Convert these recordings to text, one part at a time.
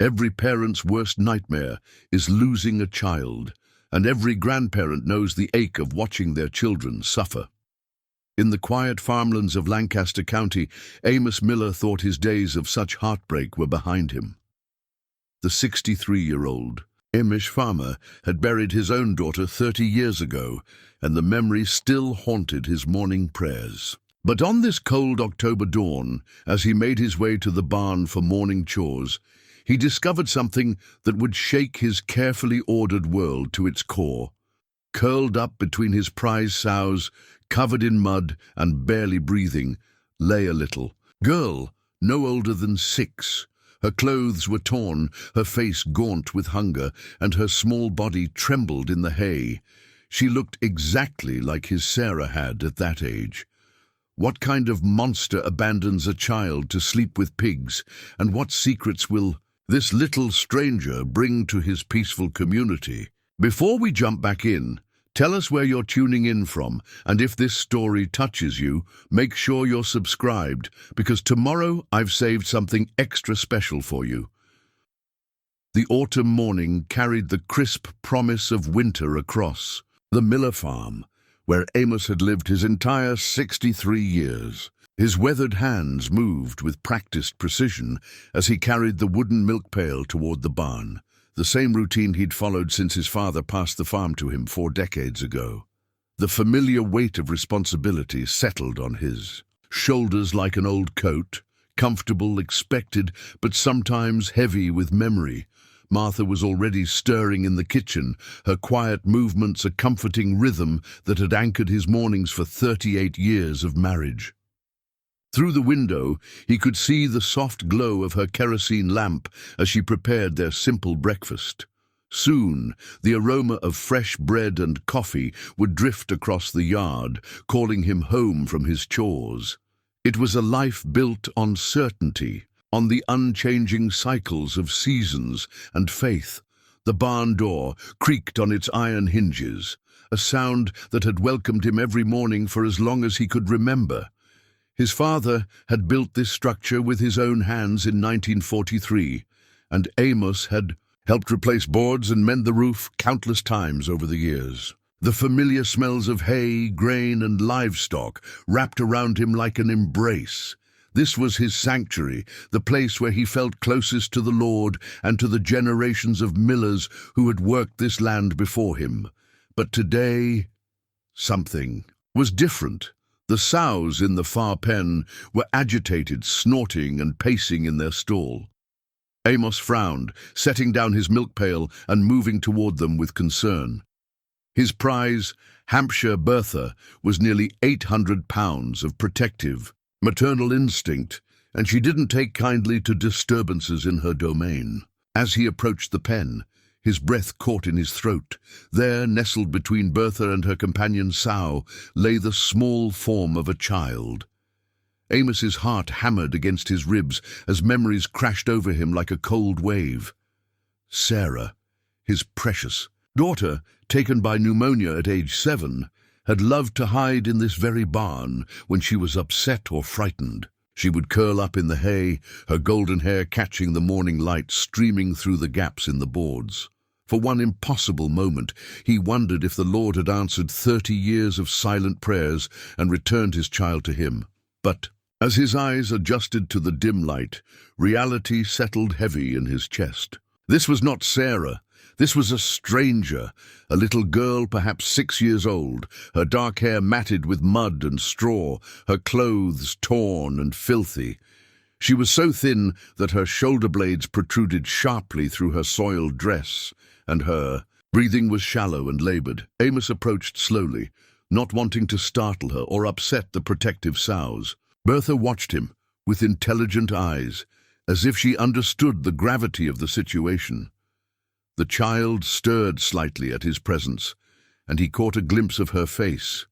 Every parent's worst nightmare is losing a child, and every grandparent knows the ache of watching their children suffer. In the quiet farmlands of Lancaster County, Amos Miller thought his days of such heartbreak were behind him. The 63-year-old Amish farmer had buried his own daughter 30 years ago, and the memory still haunted his morning prayers. But on this cold October dawn, as he made his way to the barn for morning chores, he discovered something that would shake his carefully ordered world to its core. Curled up between his prize sows, covered in mud and barely breathing, lay a little girl, no older than 6. Her clothes were torn, her face gaunt with hunger, and her small body trembled in the hay. She looked exactly like his Sarah had at that age. What kind of monster abandons a child to sleep with pigs, and what secrets will this little stranger bring to his peaceful community? Before we jump back in, tell us where you're tuning in from, and if this story touches you, make sure you're subscribed, because tomorrow I've saved something extra special for you. The autumn morning carried the crisp promise of winter across the Miller farm, where Amos had lived his entire 63 years. His weathered hands moved with practiced precision as he carried the wooden milk pail toward the barn, the same routine he'd followed since his father passed the farm to him 4 decades ago. The familiar weight of responsibility settled on his shoulders like an old coat, comfortable, expected, but sometimes heavy with memory. Martha was already stirring in the kitchen, her quiet movements a comforting rhythm that had anchored his mornings for 38 years of marriage. Through the window, he could see the soft glow of her kerosene lamp as she prepared their simple breakfast. Soon, the aroma of fresh bread and coffee would drift across the yard, calling him home from his chores. It was a life built on certainty, on the unchanging cycles of seasons and faith. The barn door creaked on its iron hinges, a sound that had welcomed him every morning for as long as he could remember. His father had built this structure with his own hands in 1943, and Amos had helped replace boards and mend the roof countless times over the years. The familiar smells of hay, grain, and livestock wrapped around him like an embrace. This was his sanctuary, the place where he felt closest to the Lord and to the generations of millers who had worked this land before him. But today, something was different. The sows in the far pen were agitated, snorting and pacing in their stall. Amos frowned, setting down his milk pail and moving toward them with concern. His prize, Hampshire Bertha, was nearly 800 pounds of protective, maternal instinct, and she didn't take kindly to disturbances in her domain. As he approached the pen, his breath caught in his throat. There, nestled between Bertha and her companion sow, lay the small form of a child. Amos's heart hammered against his ribs as memories crashed over him like a cold wave. Sarah, his precious daughter, taken by pneumonia at age 7, had loved to hide in this very barn when she was upset or frightened. She would curl up in the hay, her golden hair catching the morning light streaming through the gaps in the boards. For one impossible moment, he wondered if the Lord had answered 30 years of silent prayers and returned his child to him. But as his eyes adjusted to the dim light, reality settled heavy in his chest. This was not Sarah. This was a stranger, a little girl perhaps 6 years old, her dark hair matted with mud and straw, her clothes torn and filthy. She was so thin that her shoulder blades protruded sharply through her soiled dress, and her breathing was shallow and labored. Amos approached slowly, not wanting to startle her or upset the protective sows. Bertha watched him with intelligent eyes, as if she understood the gravity of the situation. The child stirred slightly at his presence, and he caught a glimpse of her face.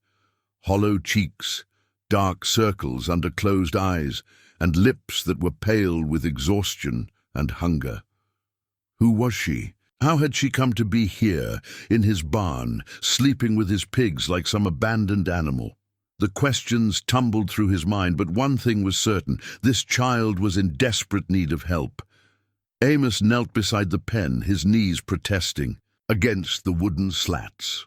Hollow cheeks, dark circles under closed eyes, and lips that were pale with exhaustion and hunger. Who was she? How had she come to be here, in his barn, sleeping with his pigs like some abandoned animal? The questions tumbled through his mind, but one thing was certain: this child was in desperate need of help. Amos knelt beside the pen, his knees protesting against the wooden slats.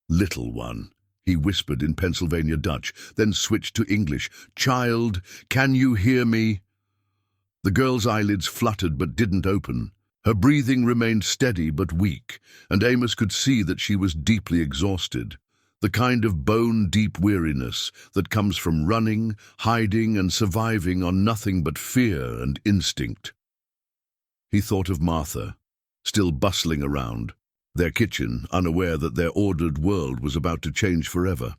"Little one," he whispered in Pennsylvania Dutch, then switched to English. "Child, can you hear me?" The girl's eyelids fluttered but didn't open. Her breathing remained steady but weak, and Amos could see that she was deeply exhausted. The kind of bone-deep weariness that comes from running, hiding, and surviving on nothing but fear and instinct. He thought of Martha, still bustling around, their kitchen, unaware that their ordered world was about to change forever.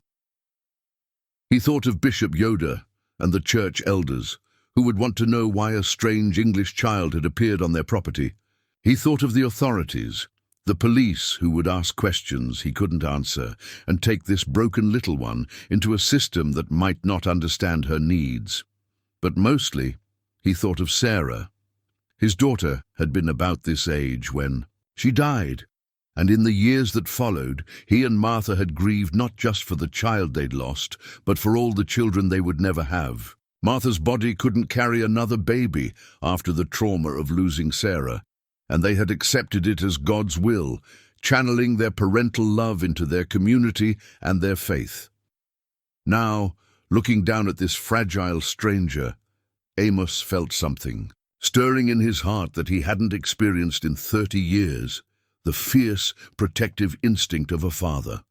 He thought of Bishop Yoda and the church elders, who would want to know why a strange English child had appeared on their property. He thought of the authorities, the police who would ask questions he couldn't answer and take this broken little one into a system that might not understand her needs. But mostly, he thought of Sarah. His daughter had been about this age when she died, and in the years that followed, he and Martha had grieved not just for the child they'd lost, but for all the children they would never have. Martha's body couldn't carry another baby after the trauma of losing Sarah, and they had accepted it as God's will, channeling their parental love into their community and their faith. Now, looking down at this fragile stranger, Amos felt something stirring in his heart that he hadn't experienced in 30 years, the fierce, protective instinct of a father.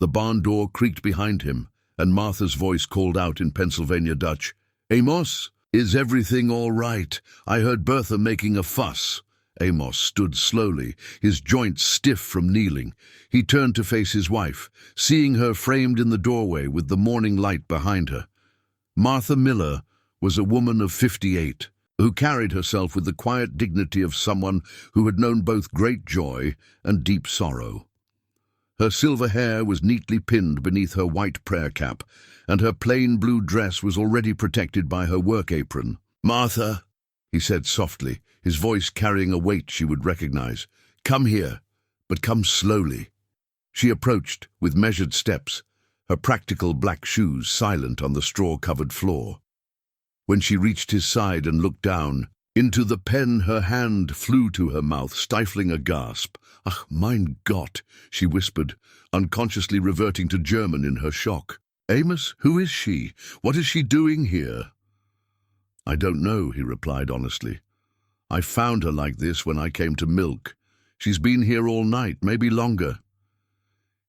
The barn door creaked behind him, and Martha's voice called out in Pennsylvania Dutch, "Amos, is everything all right? I heard Bertha making a fuss." Amos stood slowly, his joints stiff from kneeling. He turned to face his wife, seeing her framed in the doorway with the morning light behind her. Martha Miller was a woman of 58, who carried herself with the quiet dignity of someone who had known both great joy and deep sorrow. Her silver hair was neatly pinned beneath her white prayer cap, and her plain blue dress was already protected by her work apron. "Martha," he said softly, his voice carrying a weight she would recognize, "come here, but come slowly." She approached with measured steps, her practical black shoes silent on the straw-covered floor. When she reached his side and looked down into the pen, her hand flew to her mouth, stifling a gasp. "Ach, mein Gott," she whispered, unconsciously reverting to German in her shock. "Amos, who is she? What is she doing here?" "I don't know," he replied honestly. "I found her like this when I came to milk. She's been here all night, maybe longer."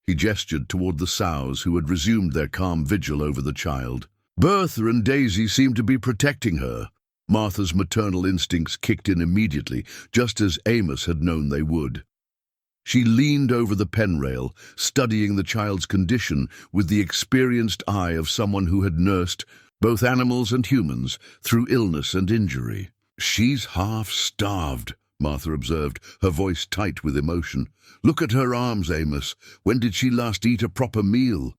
He gestured toward the sows, who had resumed their calm vigil over the child. Bertha and Daisy seemed to be protecting her. Martha's maternal instincts kicked in immediately, just as Amos had known they would. She leaned over the pen rail, studying the child's condition with the experienced eye of someone who had nursed both animals and humans through illness and injury. "She's half-starved," Martha observed, her voice tight with emotion. "Look at her arms, Amos. When did she last eat a proper meal?"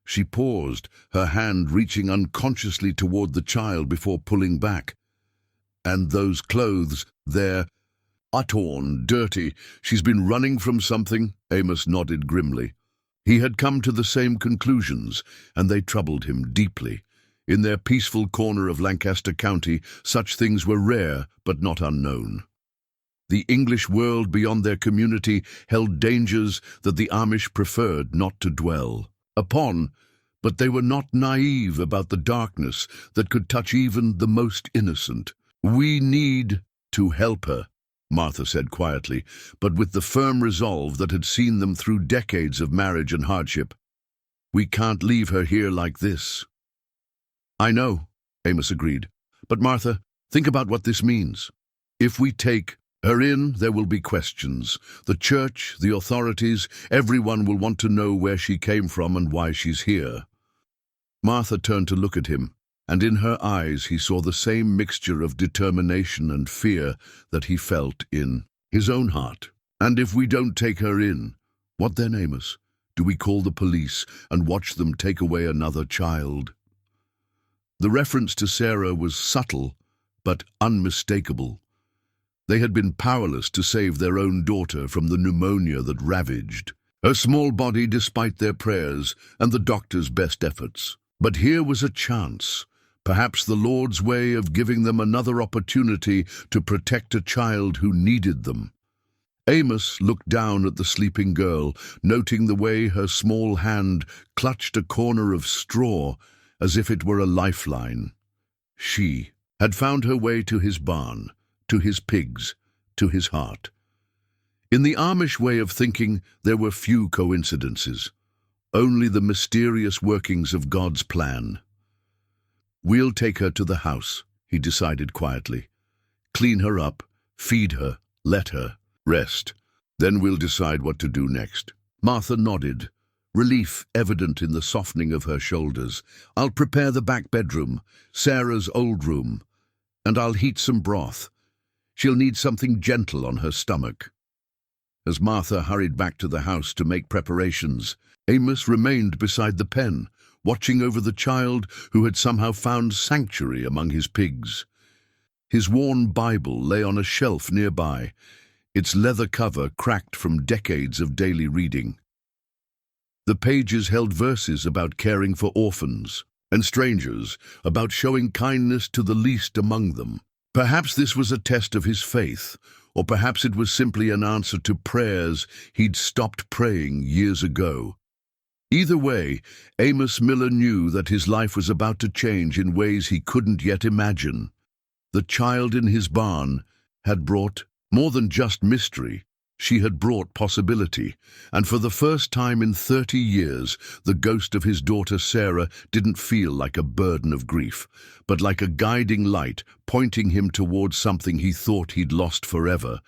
She paused, her hand reaching unconsciously toward the child before pulling back. "And those clothes, they're torn, dirty. She's been running from something?" Amos nodded grimly. He had come to the same conclusions, and they troubled him deeply. In their peaceful corner of Lancaster County, such things were rare but not unknown. The English world beyond their community held dangers that the Amish preferred not to dwell upon, but they were not naive about the darkness that could touch even the most innocent. "We need to help her," Martha said quietly, but with the firm resolve that had seen them through decades of marriage and hardship. "We can't leave her here like this." "I know," Amos agreed, "but Martha, think about what this means. If we take her in, there will be questions. The church, the authorities, everyone will want to know where she came from and why she's here." Martha turned to look at him, and in her eyes he saw the same mixture of determination and fear that he felt in his own heart. "And if we don't take her in, what then, Amos? Do we call the police and watch them take away another child?" The reference to Sarah was subtle, but unmistakable. They had been powerless to save their own daughter from the pneumonia that ravaged her small body despite their prayers and the doctor's best efforts. But here was a chance, Perhaps the Lord's way of giving them another opportunity to protect a child who needed them. Amos looked down at the sleeping girl, noting the way her small hand clutched a corner of straw as if it were a lifeline. She had found her way to his barn, to his pigs, to his heart. In the Amish way of thinking, there were few coincidences, only the mysterious workings of God's plan. "We'll take her to the house," he decided quietly. "Clean her up, feed her, let her rest. Then we'll decide what to do next." Martha nodded, relief evident in the softening of her shoulders. "I'll prepare the back bedroom, Sarah's old room, and I'll heat some broth. She'll need something gentle on her stomach." As Martha hurried back to the house to make preparations, Amos remained beside the pen, watching over the child who had somehow found sanctuary among his pigs. His worn Bible lay on a shelf nearby, its leather cover cracked from decades of daily reading. The pages held verses about caring for orphans and strangers, about showing kindness to the least among them. Perhaps this was a test of his faith, or perhaps it was simply an answer to prayers he'd stopped praying years ago. Either way, Amos Miller knew that his life was about to change in ways he couldn't yet imagine. The child in his barn had brought more than just mystery. She had brought possibility, and for the first time in 30 years, the ghost of his daughter Sarah didn't feel like a burden of grief, but like a guiding light pointing him towards something he thought he'd lost forever,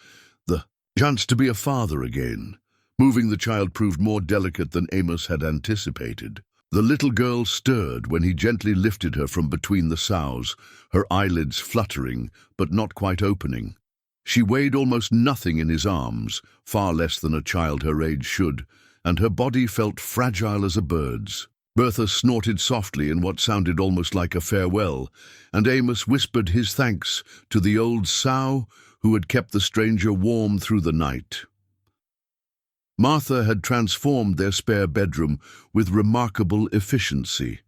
the chance to be a father again. Moving the child proved more delicate than Amos had anticipated. The little girl stirred when he gently lifted her from between the sows, her eyelids fluttering but not quite opening. She weighed almost nothing in his arms, far less than a child her age should, and her body felt fragile as a bird's. Bertha snorted softly in what sounded almost like a farewell, and Amos whispered his thanks to the old sow who had kept the stranger warm through the night. Martha had transformed their spare bedroom with remarkable efficiency.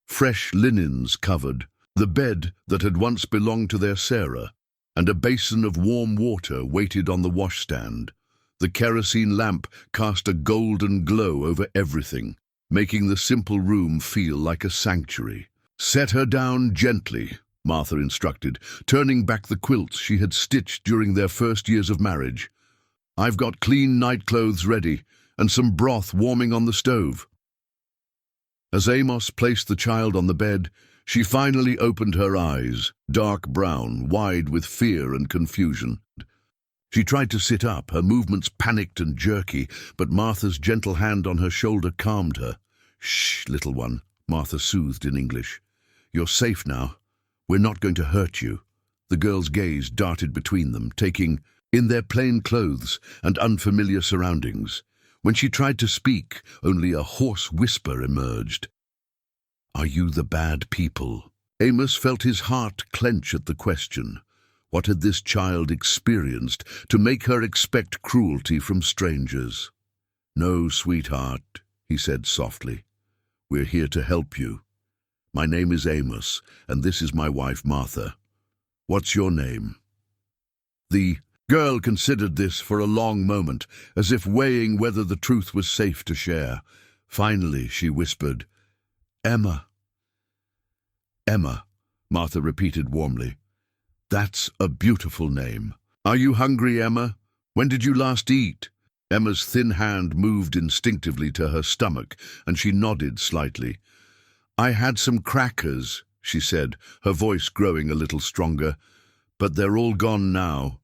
Fresh linens covered the bed that had once belonged to their Sarah, and a basin of warm water waited on the washstand. The kerosene lamp cast a golden glow over everything, making the simple room feel like a sanctuary. "Set her down gently," Martha instructed, turning back the quilts she had stitched during their first years of marriage. "I've got clean nightclothes ready, and some broth warming on the stove." As Amos placed the child on the bed, she finally opened her eyes, dark brown, wide with fear and confusion. She tried to sit up, her movements panicked and jerky, but Martha's gentle hand on her shoulder calmed her. "Shh, little one," Martha soothed in English. "You're safe now. We're not going to hurt you." The girl's gaze darted between them, taking in their plain clothes and unfamiliar surroundings. When she tried to speak, only a hoarse whisper emerged. "Are you the bad people?" Amos felt his heart clench at the question. What had this child experienced to make her expect cruelty from strangers? "No, sweetheart," he said softly. "We're here to help you. My name is Amos, and this is my wife Martha. What's your name?" The girl considered this for a long moment, as if weighing whether the truth was safe to share. Finally, she whispered, "Emma." "Emma," Martha repeated warmly. "That's a beautiful name. Are you hungry, Emma? When did you last eat?" Emma's thin hand moved instinctively to her stomach, and she nodded slightly. "I had some crackers," she said, her voice growing a little stronger, "but they're all gone now."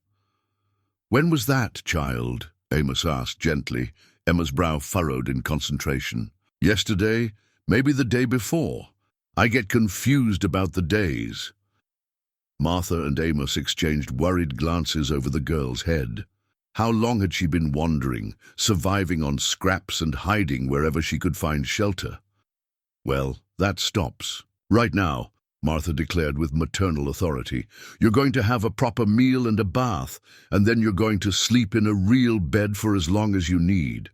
"When was that, child?" Amos asked gently, Emma's brow furrowed in concentration. "Yesterday? Maybe the day before. I get confused about the days." Martha and Amos exchanged worried glances over the girl's head. How long had she been wandering, surviving on scraps and hiding wherever she could find shelter? "Well, that stops. Right now," Martha declared with maternal authority. "You're going to have a proper meal and a bath, and then you're going to sleep in a real bed for as long as you need."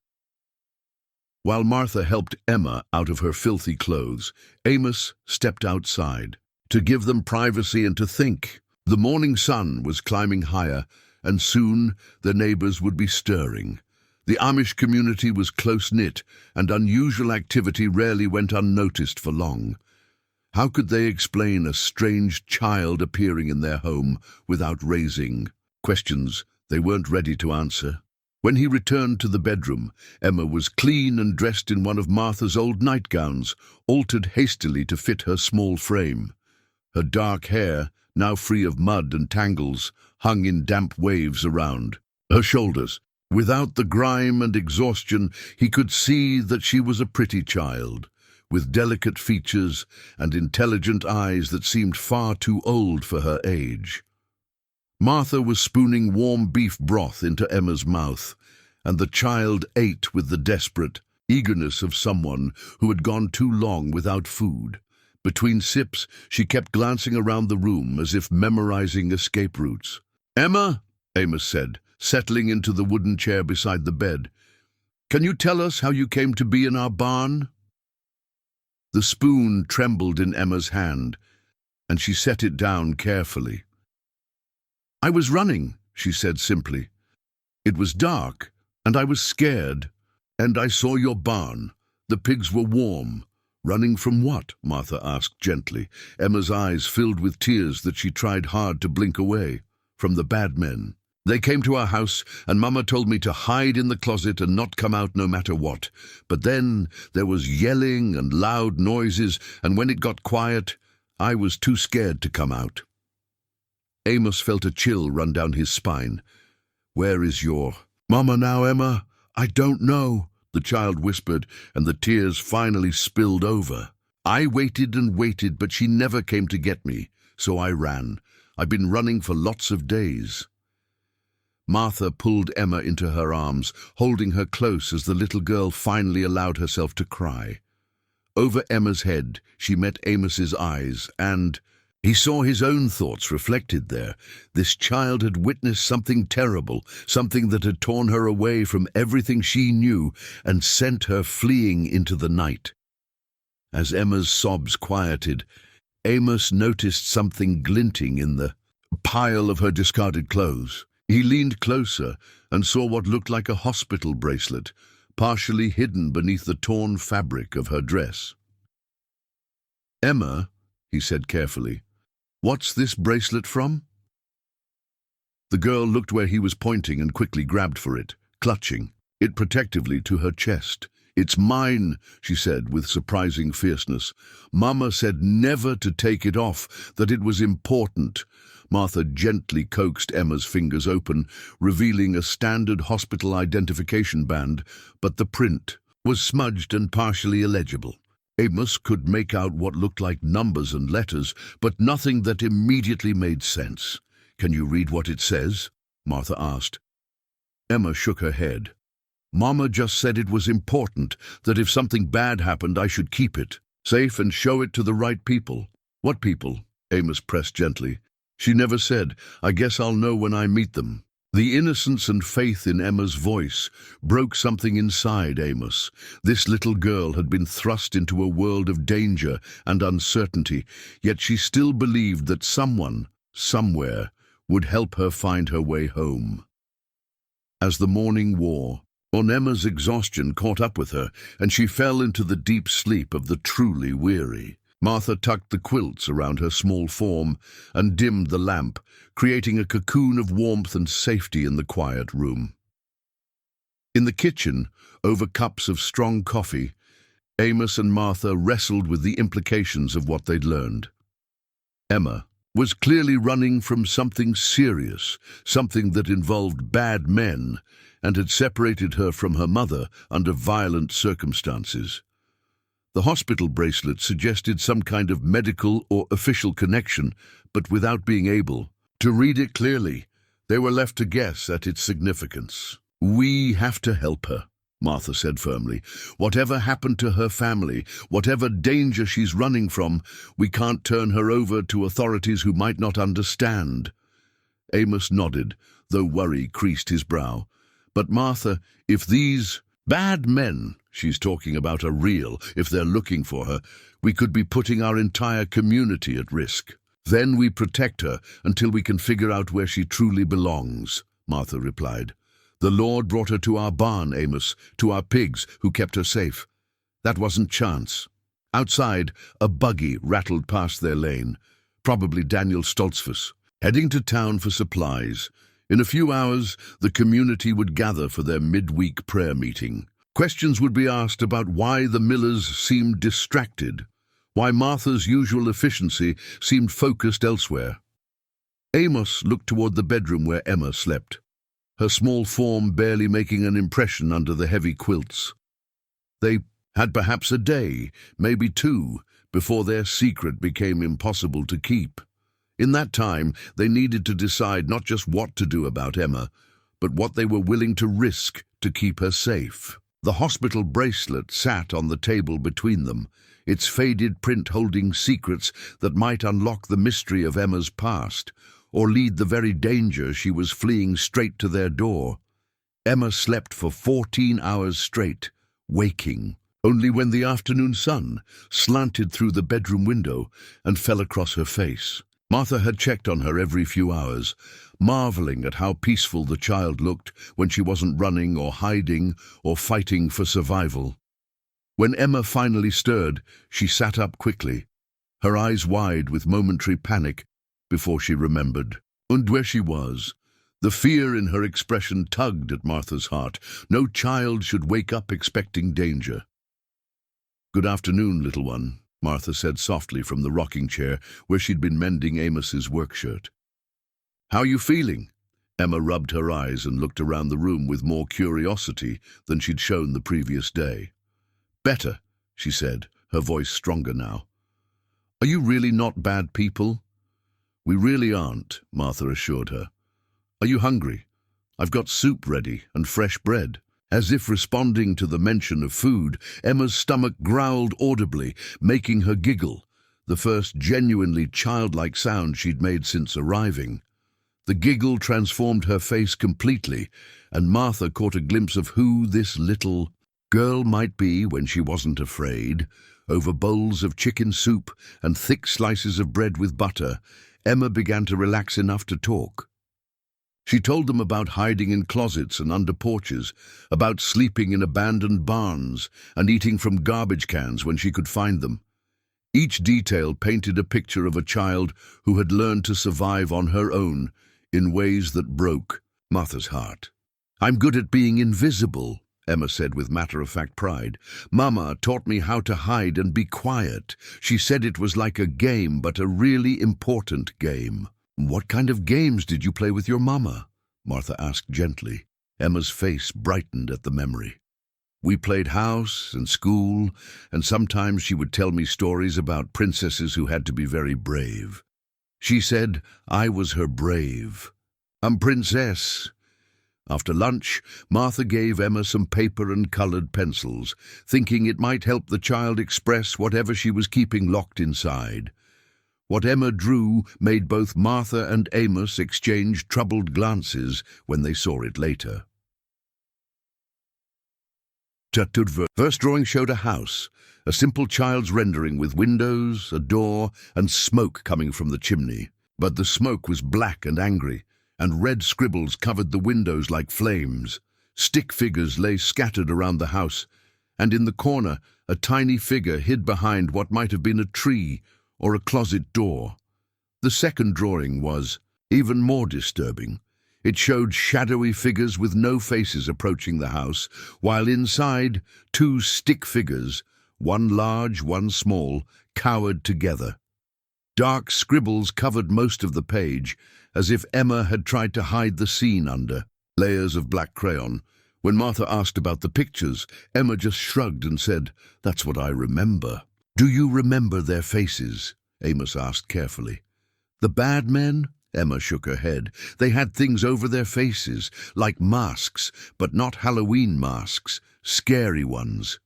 While Martha helped Emma out of her filthy clothes, Amos stepped outside. to give them privacy and to think. The morning sun was climbing higher, and soon the neighbors would be stirring. The Amish community was close-knit, and unusual activity rarely went unnoticed for long. How could they explain a strange child appearing in their home without raising questions they weren't ready to answer? When he returned to the bedroom, Emma was clean and dressed in one of Martha's old nightgowns, altered hastily to fit her small frame. Her dark hair, now free of mud and tangles, hung in damp waves around her shoulders. Without the grime and exhaustion, he could see that she was a pretty child, with delicate features and intelligent eyes that seemed far too old for her age. Martha was spooning warm beef broth into Emma's mouth, and the child ate with the desperate eagerness of someone who had gone too long without food. Between sips, she kept glancing around the room as if memorizing escape routes. "Emma," Amos said, settling into the wooden chair beside the bed, "can you tell us how you came to be in our barn?" The spoon trembled in Emma's hand, and she set it down carefully. "I was running," she said simply. "It was dark, and I was scared, and I saw your barn. The pigs were warm." "Running from what?" Martha asked gently. Emma's eyes filled with tears that she tried hard to blink away. "From the bad men. They came to our house, and Mama told me to hide in the closet and not come out no matter what. But then there was yelling and loud noises, and when it got quiet, I was too scared to come out." Amos felt a chill run down his spine. "Where is your Mama now, Emma? I don't know," the child whispered, and the tears finally spilled over. "I waited and waited, but she never came to get me, so I ran. I've been running for lots of days." Martha pulled Emma into her arms, holding her close as the little girl finally allowed herself to cry. Over Emma's head, she met Amos's eyes, and he saw his own thoughts reflected there. This child had witnessed something terrible, something that had torn her away from everything she knew and sent her fleeing into the night. As Emma's sobs quieted, Amos noticed something glinting in the pile of her discarded clothes. He leaned closer and saw what looked like a hospital bracelet, partially hidden beneath the torn fabric of her dress. "Emma," he said carefully, "what's this bracelet from?" The girl looked where he was pointing and quickly grabbed for it, clutching it protectively to her chest. "It's mine," she said with surprising fierceness. "Mama said never to take it off, that it was important." Martha gently coaxed Emma's fingers open, revealing a standard hospital identification band, but the print was smudged and partially illegible. Amos could make out what looked like numbers and letters, but nothing that immediately made sense. "Can you read what it says?" Martha asked. Emma shook her head. "Mama just said it was important, that if something bad happened I should keep it safe and show it to the right people." "What people?" Amos pressed gently. "She never said. I guess I'll know when I meet them." The innocence and faith in Emma's voice broke something inside Amos. This little girl had been thrust into a world of danger and uncertainty, yet she still believed that someone, somewhere, would help her find her way home. As the morning wore on, Emma's exhaustion caught up with her, and she fell into the deep sleep of the truly weary. Martha tucked the quilts around her small form and dimmed the lamp, creating a cocoon of warmth and safety in the quiet room. In the kitchen, over cups of strong coffee, Amos and Martha wrestled with the implications of what they'd learned. Emma was clearly running from something serious, something that involved bad men, and had separated her from her mother under violent circumstances. The hospital bracelet suggested some kind of medical or official connection, but without being able to read it clearly, they were left to guess at its significance. "We have to help her," Martha said firmly. "Whatever happened to her family, whatever danger she's running from, we can't turn her over to authorities who might not understand." Amos nodded, though worry creased his brow. "But Martha, if these Bad men she's talking about are real. If they're looking for her, we could be putting our entire community at risk. Then we protect her until we can figure out where she truly belongs, Martha replied. The Lord brought her to our barn, Amos, to our pigs, who kept her safe. That wasn't chance. Outside, a buggy rattled past their lane, probably Daniel Stoltzfus, heading to town for supplies. In a few hours, the community would gather for their midweek prayer meeting. Questions would be asked about why the Millers seemed distracted, why Martha's usual efficiency seemed focused elsewhere. Amos looked toward the bedroom where Emma slept, her small form barely making an impression under the heavy quilts. They had perhaps a day, maybe two, before their secret became impossible to keep. In that time, they needed to decide not just what to do about Emma, but what they were willing to risk to keep her safe. The hospital bracelet sat on the table between them, its faded print holding secrets that might unlock the mystery of Emma's past, or lead the very danger she was fleeing straight to their door. Emma slept for 14 hours straight, waking only when the afternoon sun slanted through the bedroom window and fell across her face. Martha had checked on her every few hours, marveling at how peaceful the child looked when she wasn't running or hiding or fighting for survival. When Emma finally stirred, she sat up quickly, her eyes wide with momentary panic before she remembered. And where she was, the fear in her expression tugged at Martha's heart. No child should wake up expecting danger. "Good afternoon, little one," Martha said softly from the rocking chair where she'd been mending Amos's work shirt. "How are you feeling?" Emma rubbed her eyes and looked around the room with more curiosity than she'd shown the previous day. "Better," she said, her voice stronger now. "Are you really not bad people?" "We really aren't," Martha assured her. "Are you hungry? I've got soup ready and fresh bread." As if responding to the mention of food, Emma's stomach growled audibly, making her giggle, the first genuinely childlike sound she'd made since arriving. The giggle transformed her face completely, and Martha caught a glimpse of who this little girl might be when she wasn't afraid. Over bowls of chicken soup and thick slices of bread with butter, Emma began to relax enough to talk. She told them about hiding in closets and under porches, about sleeping in abandoned barns and eating from garbage cans when she could find them. Each detail painted a picture of a child who had learned to survive on her own in ways that broke Martha's heart. "I'm good at being invisible," Emma said with matter-of-fact pride. "Mama taught me how to hide and be quiet. She said it was like a game, but a really important game." "What kind of games did you play with your mama?" Martha asked gently. Emma's face brightened at the memory. "We played house and school, and sometimes she would tell me stories about princesses who had to be very brave. She said I was her brave. Princess." After lunch, Martha gave Emma some paper and colored pencils, thinking it might help the child express whatever she was keeping locked inside. What Emma drew made both Martha and Amos exchange troubled glances when they saw it later. First drawing showed a house, a simple child's rendering with windows, a door, and smoke coming from the chimney. But the smoke was black and angry, and red scribbles covered the windows like flames. Stick figures lay scattered around the house, and in the corner a tiny figure hid behind what might have been a tree or a closet door. The second drawing was even more disturbing. It showed shadowy figures with no faces approaching the house, while inside, two stick figures, one large, one small, cowered together. Dark scribbles covered most of the page, as if Emma had tried to hide the scene under layers of black crayon. When Martha asked about the pictures, Emma just shrugged and said, "That's what I remember." "Do you remember their faces?" Amos asked carefully. "The bad men?" Emma shook her head. "They had things over their faces, like masks, but not Halloween masks, scary ones."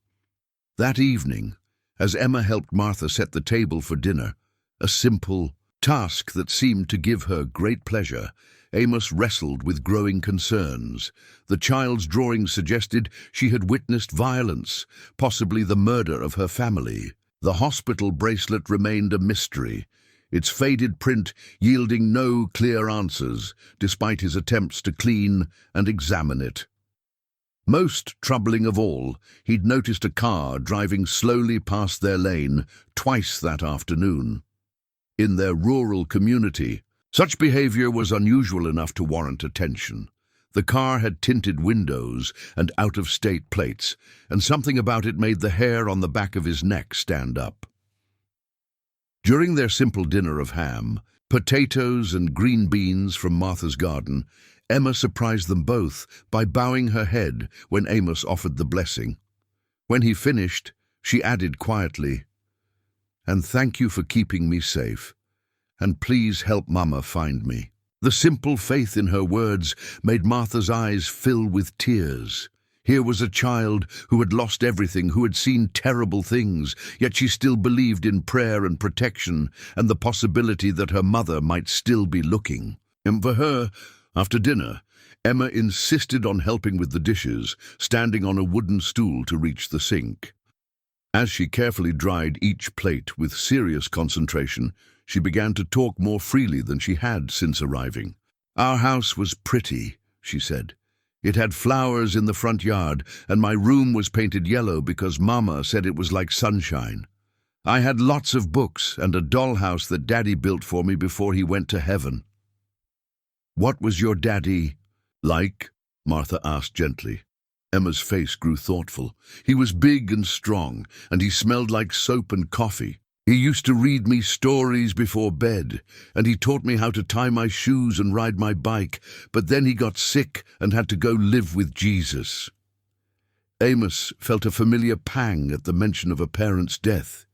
That evening, as Emma helped Martha set the table for dinner, a simple task that seemed to give her great pleasure, Amos wrestled with growing concerns. The child's drawings suggested she had witnessed violence, possibly the murder of her family. The hospital bracelet remained a mystery, its faded print yielding no clear answers, despite his attempts to clean and examine it. Most troubling of all, he'd noticed a car driving slowly past their lane twice that afternoon. In their rural community, such behavior was unusual enough to warrant attention. The car had tinted windows and out-of-state plates, and something about it made the hair on the back of his neck stand up. During their simple dinner of ham, potatoes and green beans from Martha's garden, Emma surprised them both by bowing her head when Amos offered the blessing. When he finished, she added quietly, "And thank you for keeping me safe. And please help Mama find me." The simple faith in her words made Martha's eyes fill with tears. Here was a child who had lost everything, who had seen terrible things, yet she still believed in prayer and protection and the possibility that her mother might still be looking. And for her, after dinner, Emma insisted on helping with the dishes, standing on a wooden stool to reach the sink. As she carefully dried each plate with serious concentration, she began to talk more freely than she had since arriving. "Our house was pretty," she said. "It had flowers in the front yard, and my room was painted yellow because Mama said it was like sunshine. I had lots of books and a dollhouse that Daddy built for me before he went to heaven." "What was your daddy like?" Martha asked gently. Emma's face grew thoughtful. "He was big and strong, and he smelled like soap and coffee. He used to read me stories before bed, and he taught me how to tie my shoes and ride my bike, but then he got sick and had to go live with Jesus." Amos felt a familiar pang at the mention of a parent's death.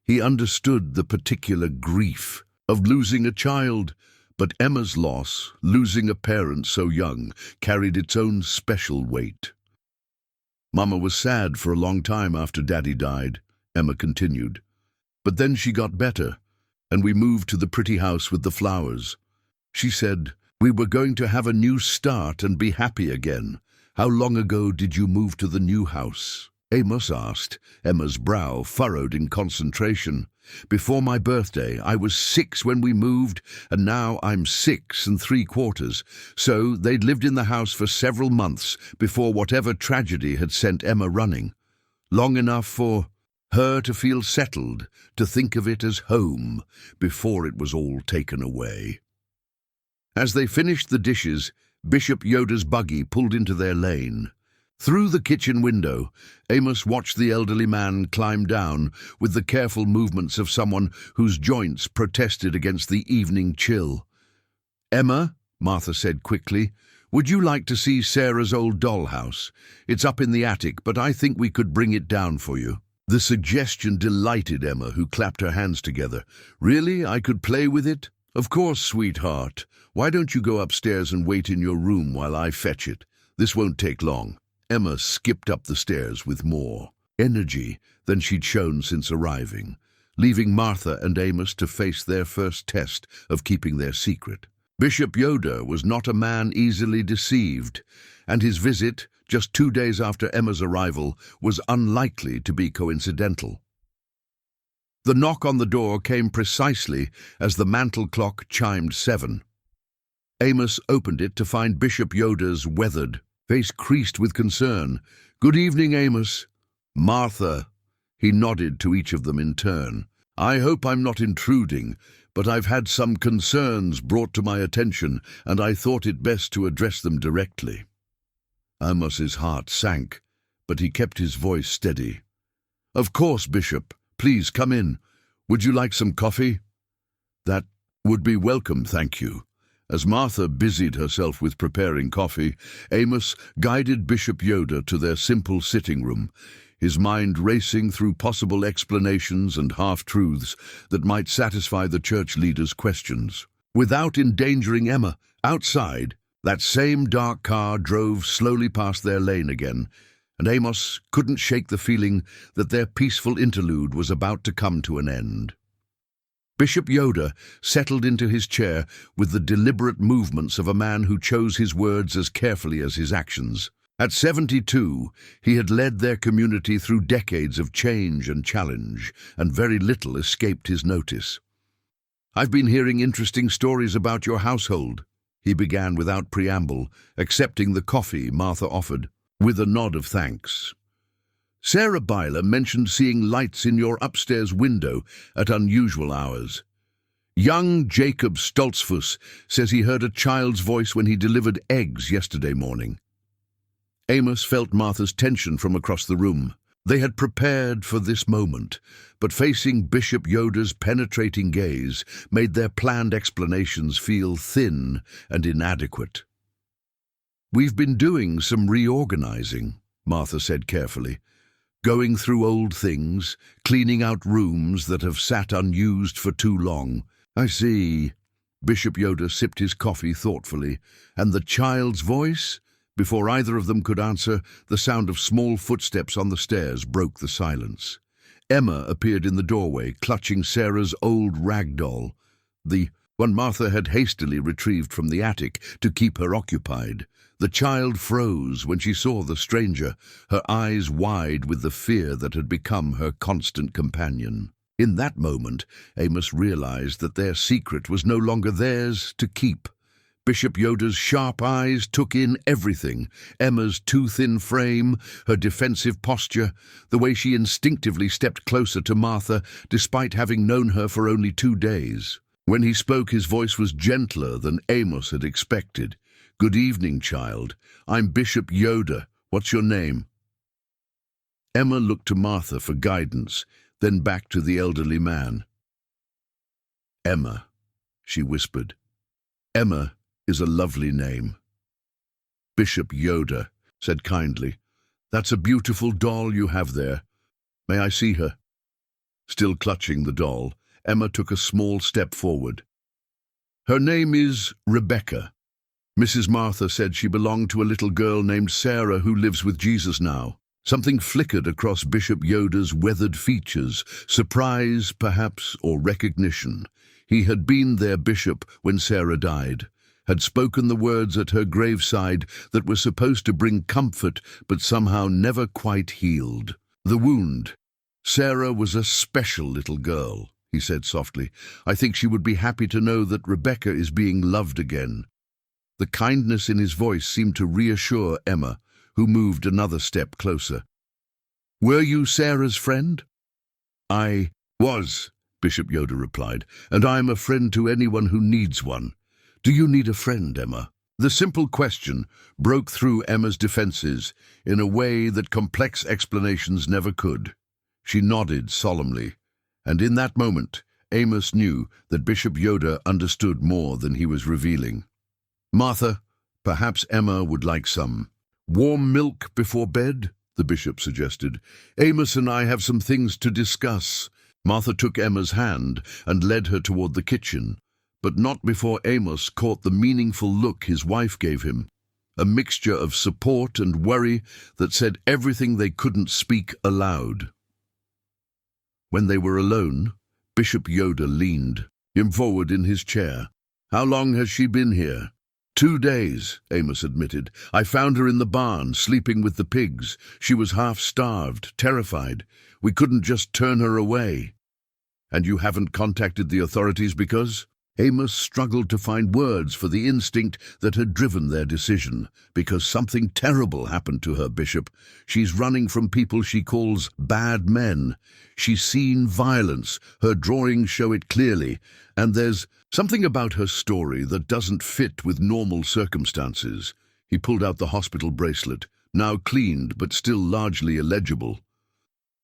He understood the particular grief of losing a child, but Emma's loss, losing a parent so young, carried its own special weight. "Mama was sad for a long time after Daddy died," Emma continued. "But then she got better, and we moved to the pretty house with the flowers. She said, we were going to have a new start and be happy again. How long ago did you move to the new house?" Amos asked, Emma's brow furrowed in concentration. "Before my birthday, I was 6 when we moved, and now I'm 6 3/4. So they'd lived in the house for several months before whatever tragedy had sent Emma running. Long enough for her to feel settled, to think of it as home, before it was all taken away." As they finished the dishes, Bishop Yoda's buggy pulled into their lane. Through the kitchen window, Amos watched the elderly man climb down with the careful movements of someone whose joints protested against the evening chill. "Emma," Martha said quickly, "would you like to see Sarah's old dollhouse? It's up in the attic, but I think we could bring it down for you." The suggestion delighted Emma, who clapped her hands together. "Really? I could play with it?" "Of course, sweetheart. Why don't you go upstairs and wait in your room while I fetch it? This won't take long." Emma skipped up the stairs with more energy than she'd shown since arriving, leaving Martha and Amos to face their first test of keeping their secret. Bishop Yoda was not a man easily deceived, and his visit, just 2 days after Emma's arrival, was unlikely to be coincidental. The knock on the door came precisely as the mantel clock chimed 7. Amos opened it to find Bishop Yoda's weathered face creased with concern. "Good evening, Amos." "Martha." He nodded to each of them in turn. "I hope I'm not intruding, but I've had some concerns brought to my attention, and I thought it best to address them directly." Amos's heart sank, but he kept his voice steady. "Of course, Bishop. Please come in. Would you like some coffee?" "That would be welcome, thank you." As Martha busied herself with preparing coffee, Amos guided Bishop Yoda to their simple sitting room, his mind racing through possible explanations and half-truths that might satisfy the church leader's questions. Without endangering Emma, outside, that same dark car drove slowly past their lane again, and Amos couldn't shake the feeling that their peaceful interlude was about to come to an end. Bishop Yoder settled into his chair with the deliberate movements of a man who chose his words as carefully as his actions. At 72, he had led their community through decades of change and challenge, and very little escaped his notice. "I've been hearing interesting stories about your household," he began without preamble, accepting the coffee Martha offered, with a nod of thanks. "Sarah Byler mentioned seeing lights in your upstairs window at unusual hours. Young Jacob Stoltzfus says he heard a child's voice when he delivered eggs yesterday morning." Amos felt Martha's tension from across the room. They had prepared for this moment, but facing Bishop Yoder's penetrating gaze made their planned explanations feel thin and inadequate. "We've been doing some reorganizing," Martha said carefully. "Going through old things, cleaning out rooms that have sat unused for too long." "I see." Bishop Yoder sipped his coffee thoughtfully. "And the child's voice?" Before either of them could answer, the sound of small footsteps on the stairs broke the silence. Emma appeared in the doorway, clutching Sarah's old rag doll, the one Martha had hastily retrieved from the attic to keep her occupied. The child froze when she saw the stranger, her eyes wide with the fear that had become her constant companion. In that moment, Amos realized that their secret was no longer theirs to keep. Bishop Yoder's sharp eyes took in everything: Emma's too thin frame, her defensive posture, the way she instinctively stepped closer to Martha despite having known her for only 2 days. When he spoke, his voice was gentler than Amos had expected. "Good evening, child. I'm Bishop Yoder. What's your name?" Emma looked to Martha for guidance, then back to the elderly man. "Emma," she whispered. "Emma is a lovely name." Bishop Yoder said kindly, "That's a beautiful doll you have there. May I see her?" Still clutching the doll, Emma took a small step forward. "Her name is Rebecca. Mrs. Martha said she belonged to a little girl named Sarah who lives with Jesus now." Something flickered across Bishop Yoder's weathered features, surprise, perhaps, or recognition. He had been their bishop when Sarah died, had spoken the words at her graveside that were supposed to bring comfort but somehow never quite healed. "The wound. Sarah was a special little girl," he said softly. "I think she would be happy to know that Rebecca is being loved again." The kindness in his voice seemed to reassure Emma, who moved another step closer. "Were you Sarah's friend?" "I was," Bishop Yoder replied, "and I am a friend to anyone who needs one." "Do you need a friend, Emma?" The simple question broke through Emma's defenses in a way that complex explanations never could. She nodded solemnly, and in that moment, Amos knew that Bishop Yoder understood more than he was revealing. "Martha, perhaps Emma would like some warm milk before bed," the bishop suggested. "Amos and I have some things to discuss." Martha took Emma's hand and led her toward the kitchen, but not before Amos caught the meaningful look his wife gave him, a mixture of support and worry that said everything they couldn't speak aloud. When they were alone, Bishop Yoder leaned him forward in his chair. "How long has she been here?" 2 days, Amos admitted. "I found her in the barn, sleeping with the pigs. She was half-starved, terrified. We couldn't just turn her away." "And you haven't contacted the authorities because?" Amos struggled to find words for the instinct that had driven their decision. "Because something terrible happened to her, Bishop. She's running from people she calls bad men. She's seen violence. Her drawings show it clearly. And there's something about her story that doesn't fit with normal circumstances." He pulled out the hospital bracelet, now cleaned but still largely illegible.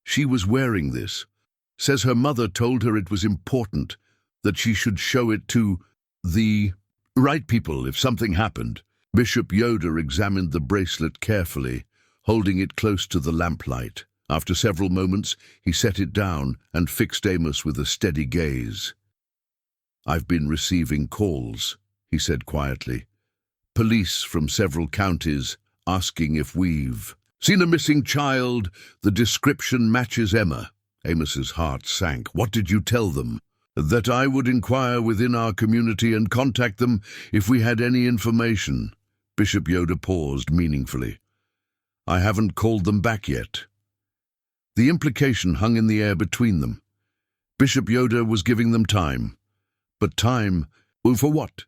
"She was wearing this. Says her mother told her it was important, that she should show it to the right people if something happened." Bishop Yoder examined the bracelet carefully, holding it close to the lamplight. After several moments, he set it down and fixed Amos with a steady gaze. "I've been receiving calls," he said quietly. "Police from several counties asking if we've seen a missing child. The description matches Emma." Amos's heart sank. "What did you tell them?" That I would inquire within our community and contact them if we had any information. Bishop Yoder paused meaningfully. I haven't called them back yet. The implication hung in the air between them. Bishop Yoder was giving them time. But time, well, for what?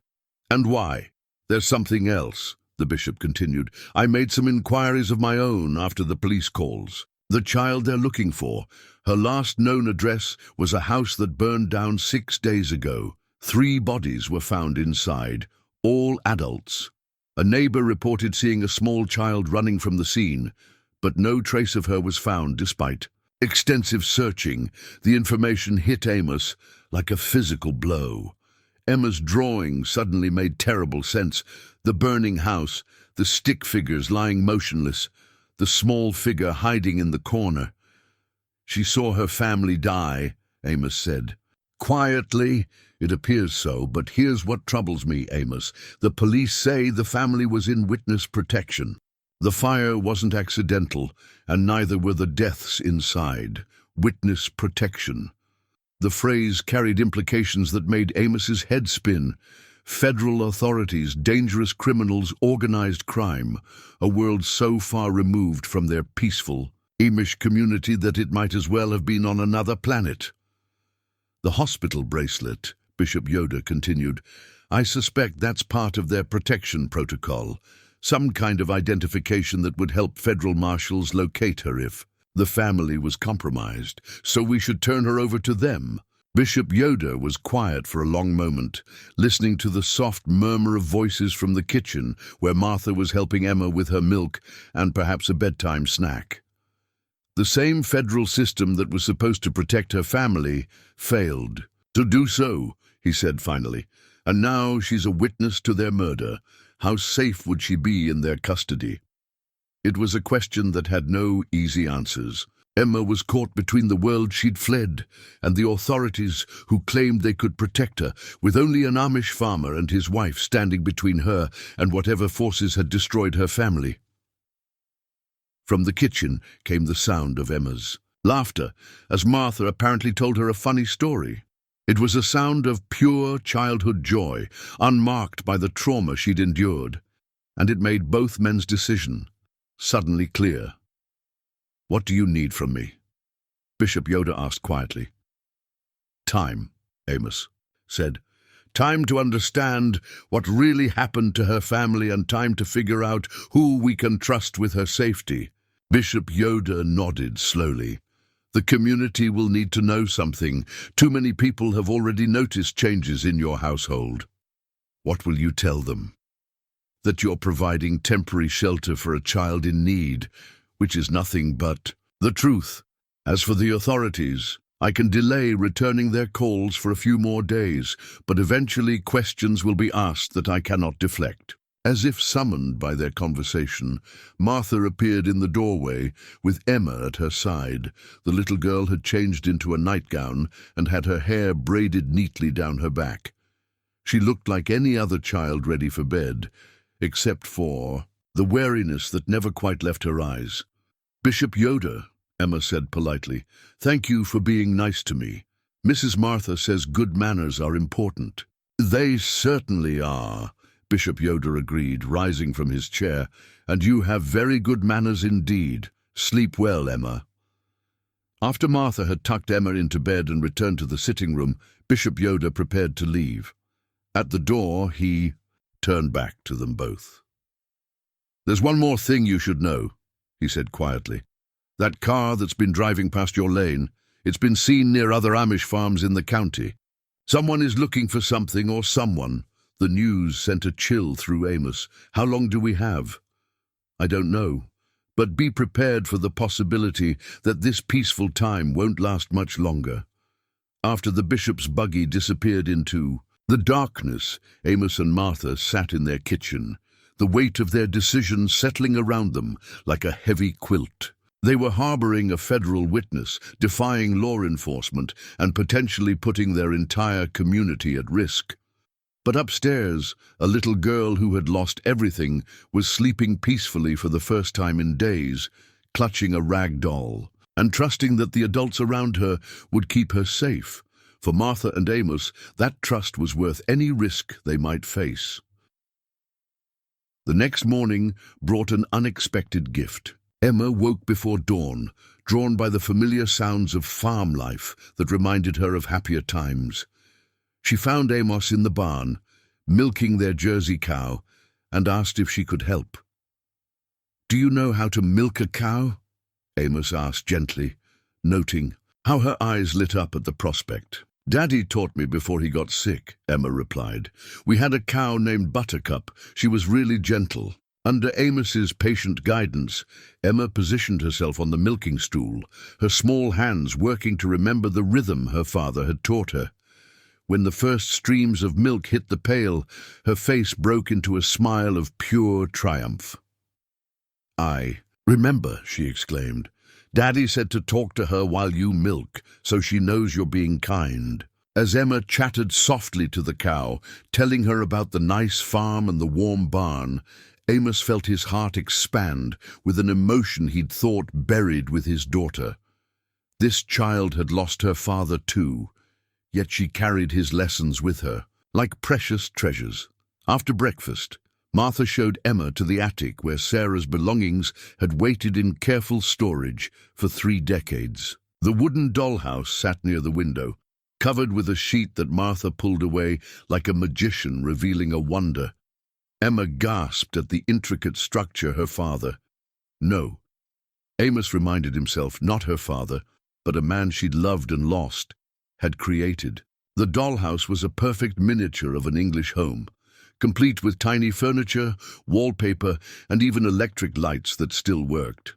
And why? There's something else, the bishop continued. I made some inquiries of my own after the police calls. The child they're looking for, her last known address was a house that burned down 6 days ago. 3 bodies were found inside, all adults. A neighbor reported seeing a small child running from the scene, but no trace of her was found despite extensive searching. The information hit Amos like a physical blow. Emma's drawing suddenly made terrible sense. The burning house, the stick figures lying motionless, the small figure hiding in the corner. She saw her family die, Amos said. Quietly, it appears so, but here's what troubles me, Amos. The police say the family was in witness protection. The fire wasn't accidental, and neither were the deaths inside. Witness protection. The phrase carried implications that made Amos's head spin. Federal authorities, dangerous criminals, organized crime, a world so far removed from their peaceful Amish community that it might as well have been on another planet. The hospital bracelet, Bishop Yoder continued, I suspect that's part of their protection protocol, some kind of identification that would help federal marshals locate her if the family was compromised, so we should turn her over to them. Bishop Yoder was quiet for a long moment, listening to the soft murmur of voices from the kitchen where Martha was helping Emma with her milk and perhaps a bedtime snack. The same federal system that was supposed to protect her family failed to do so, he said finally, and now she's a witness to their murder. How safe would she be in their custody? It was a question that had no easy answers. Emma was caught between the world she'd fled and the authorities who claimed they could protect her, with only an Amish farmer and his wife standing between her and whatever forces had destroyed her family. From the kitchen came the sound of Emma's laughter, as Martha apparently told her a funny story. It was a sound of pure childhood joy, unmarked by the trauma she'd endured, and it made both men's decision suddenly clear. What do you need from me? Bishop Yoder asked quietly. Time, Amos said. Time to understand what really happened to her family and time to figure out who we can trust with her safety. Bishop Yoder nodded slowly. The community will need to know something. Too many people have already noticed changes in your household. What will you tell them? That you're providing temporary shelter for a child in need, which is nothing but the truth. As for the authorities, I can delay returning their calls for a few more days, but eventually questions will be asked that I cannot deflect. As if summoned by their conversation, Martha appeared in the doorway with Emma at her side. The little girl had changed into a nightgown and had her hair braided neatly down her back. She looked like any other child ready for bed, except for the wariness that never quite left her eyes. Bishop Yoder, Emma said politely, thank you for being nice to me. Mrs. Martha says good manners are important. They certainly are, Bishop Yoder agreed, rising from his chair, and you have very good manners indeed. Sleep well, Emma. After Martha had tucked Emma into bed and returned to the sitting room, Bishop Yoder prepared to leave. At the door, he turned back to them both. There's one more thing you should know, he said quietly. That car that's been driving past your lane, it's been seen near other Amish farms in the county. Someone is looking for something or someone. The news sent a chill through Amos. How long do we have? I don't know, but be prepared for the possibility that this peaceful time won't last much longer. After the bishop's buggy disappeared into the darkness, Amos and Martha sat in their kitchen, the weight of their decision settling around them like a heavy quilt. They were harboring a federal witness, defying law enforcement, and potentially putting their entire community at risk. But upstairs, a little girl who had lost everything was sleeping peacefully for the first time in days, clutching a rag doll, and trusting that the adults around her would keep her safe. For Martha and Amos, that trust was worth any risk they might face. The next morning brought an unexpected gift. Emma woke before dawn, drawn by the familiar sounds of farm life that reminded her of happier times. She found Amos in the barn, milking their Jersey cow, and asked if she could help. "Do you know how to milk a cow?" Amos asked gently, noting how her eyes lit up at the prospect. "Daddy taught me before he got sick," Emma replied. "We had a cow named Buttercup. She was really gentle." Under Amos's patient guidance, Emma positioned herself on the milking stool, her small hands working to remember the rhythm her father had taught her. When the first streams of milk hit the pail, her face broke into a smile of pure triumph. "I remember," she exclaimed. "Daddy said to talk to her while you milk, so she knows you're being kind." As Emma chattered softly to the cow, telling her about the nice farm and the warm barn, Amos felt his heart expand with an emotion he'd thought buried with his daughter. This child had lost her father too, yet she carried his lessons with her, like precious treasures. After breakfast, Martha showed Emma to the attic where Sarah's belongings had waited in careful storage for 3 decades. The wooden dollhouse sat near the window, covered with a sheet that Martha pulled away like a magician revealing a wonder. Emma gasped at the intricate structure her father. No, Amos reminded himself, not her father, but a man she'd loved and lost, had created. The dollhouse was a perfect miniature of an English home, complete with tiny furniture, wallpaper, and even electric lights that still worked.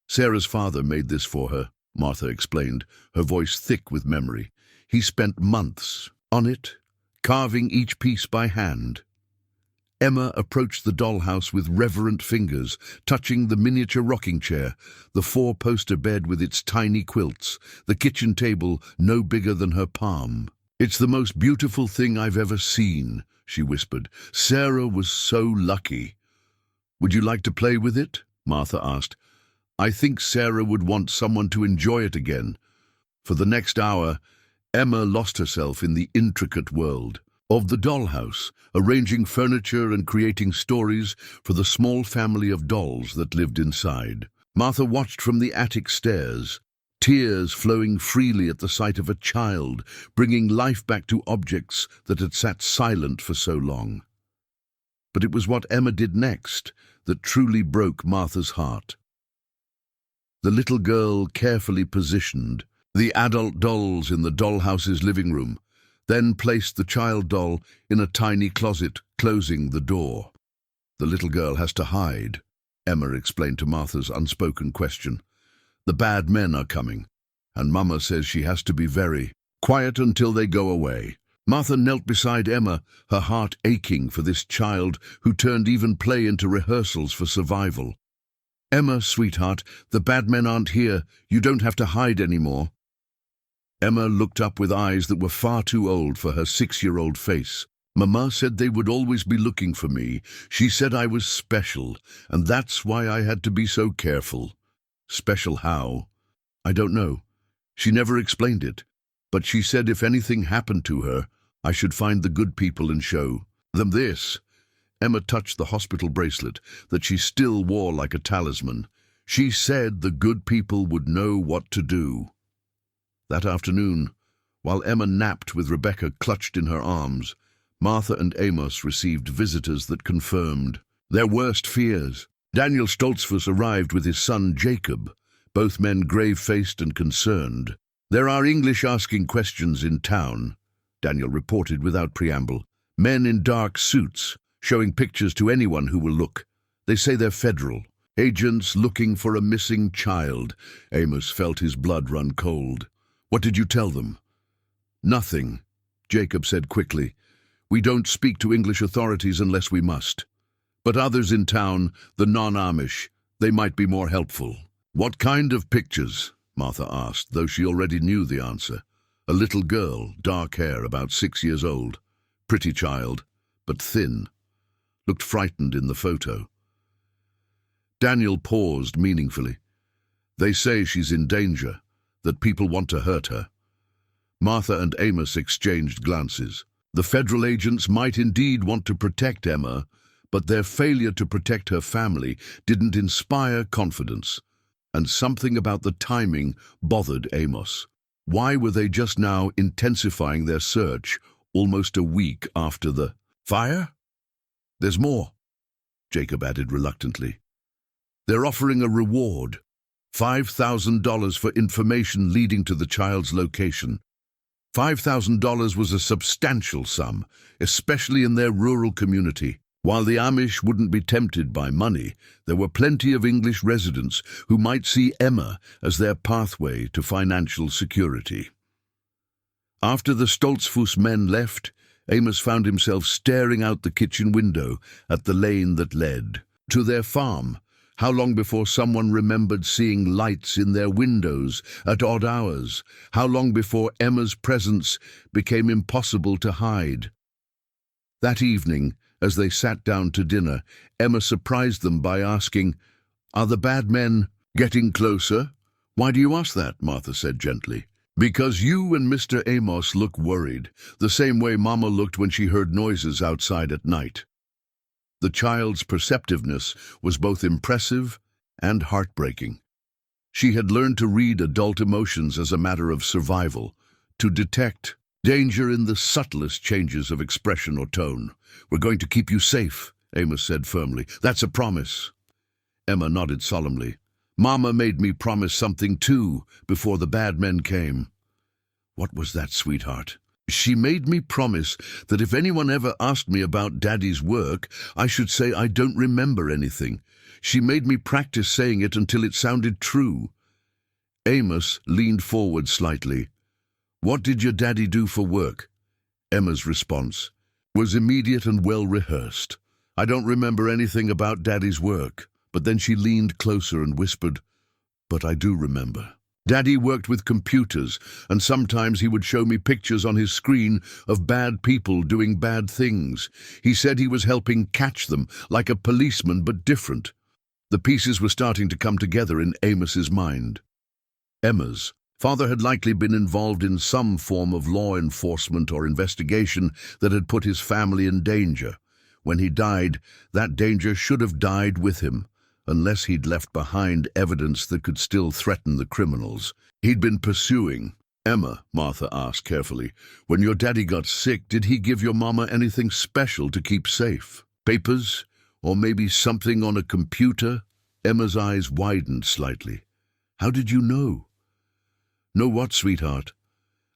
"Sarah's father made this for her," Martha explained, her voice thick with memory. "He spent months on it, carving each piece by hand." Emma approached the dollhouse with reverent fingers, touching the miniature rocking chair, the 4-poster bed with its tiny quilts, the kitchen table no bigger than her palm. "It's the most beautiful thing I've ever seen," she whispered. "Sarah was so lucky." "Would you like to play with it?" Martha asked. "I think Sarah would want someone to enjoy it again." For the next hour, Emma lost herself in the intricate world of the dollhouse, arranging furniture and creating stories for the small family of dolls that lived inside. Martha watched from the attic stairs, tears flowing freely at the sight of a child, bringing life back to objects that had sat silent for so long. But it was what Emma did next that truly broke Martha's heart. The little girl carefully positioned the adult dolls in the dollhouse's living room, then placed the child doll in a tiny closet, closing the door. "The little girl has to hide," Emma explained to Martha's unspoken question. "The bad men are coming, and Mama says she has to be very quiet until they go away." Martha knelt beside Emma, her heart aching for this child who turned even play into rehearsals for survival. "Emma, sweetheart, the bad men aren't here. You don't have to hide anymore." Emma looked up with eyes that were far too old for her 6-year-old face. "Mama said they would always be looking for me. She said I was special, and that's why I had to be so careful." "Special how?" "I don't know. She never explained it. But she said if anything happened to her, I should find the good people and show them this." Emma touched the hospital bracelet that she still wore like a talisman. "She said the good people would know what to do." That afternoon, while Emma napped with Rebecca clutched in her arms, Martha and Amos received visitors that confirmed their worst fears. Daniel Stoltzfus arrived with his son Jacob, both men grave-faced and concerned. "There are English asking questions in town," Daniel reported without preamble. "Men in dark suits, showing pictures to anyone who will look. They say they're federal agents looking for a missing child." Amos felt his blood run cold. "What did you tell them?" "Nothing," Jacob said quickly. "We don't speak to English authorities unless we must. But others in town, the non-Amish, they might be more helpful." "What kind of pictures?" Martha asked, though she already knew the answer. A little girl, dark hair, about 6 years old. Pretty child, but thin. Looked frightened in the photo. Daniel paused meaningfully. "They say she's in danger, that people want to hurt her." Martha and Amos exchanged glances. The federal agents might indeed want to protect Emma, but their failure to protect her family didn't inspire confidence. And something about the timing bothered Amos. Why were they just now intensifying their search almost a week after the fire? There's more, Jacob added reluctantly. They're offering a reward, $5,000 for information leading to the child's location. $5,000 was a substantial sum, especially in their rural community. While the Amish wouldn't be tempted by money, there were plenty of English residents who might see Emma as their pathway to financial security. After the Stoltzfus men left, Amos found himself staring out the kitchen window at the lane that led to their farm. How long before someone remembered seeing lights in their windows at odd hours? How long before Emma's presence became impossible to hide? That evening, as they sat down to dinner, Emma surprised them by asking, "Are the bad men getting closer?" "Why do you ask that?" Martha said gently. "Because you and Mr. Amos look worried, the same way Mama looked when she heard noises outside at night." The child's perceptiveness was both impressive and heartbreaking. She had learned to read adult emotions as a matter of survival, to detect danger in the subtlest changes of expression or tone. "We're going to keep you safe," Amos said firmly. "That's a promise." Emma nodded solemnly. "Mama made me promise something too before the bad men came." "What was that, sweetheart?" "She made me promise that if anyone ever asked me about Daddy's work, I should say I don't remember anything. She made me practice saying it until it sounded true." Amos leaned forward slightly. "What did your daddy do for work?" Emma's response was immediate and well-rehearsed. "I don't remember anything about Daddy's work." But then she leaned closer and whispered, "But I do remember. Daddy worked with computers, and sometimes he would show me pictures on his screen of bad people doing bad things. He said he was helping catch them, like a policeman, but different." The pieces were starting to come together in Amos's mind. Emma's father had likely been involved in some form of law enforcement or investigation that had put his family in danger. When he died, that danger should have died with him, unless he'd left behind evidence that could still threaten the criminals he'd been pursuing. "Emma," Martha asked carefully, "when your daddy got sick, did he give your mama anything special to keep safe? Papers? Or maybe something on a computer?" Emma's eyes widened slightly. "How did you know?" "Know what, sweetheart?"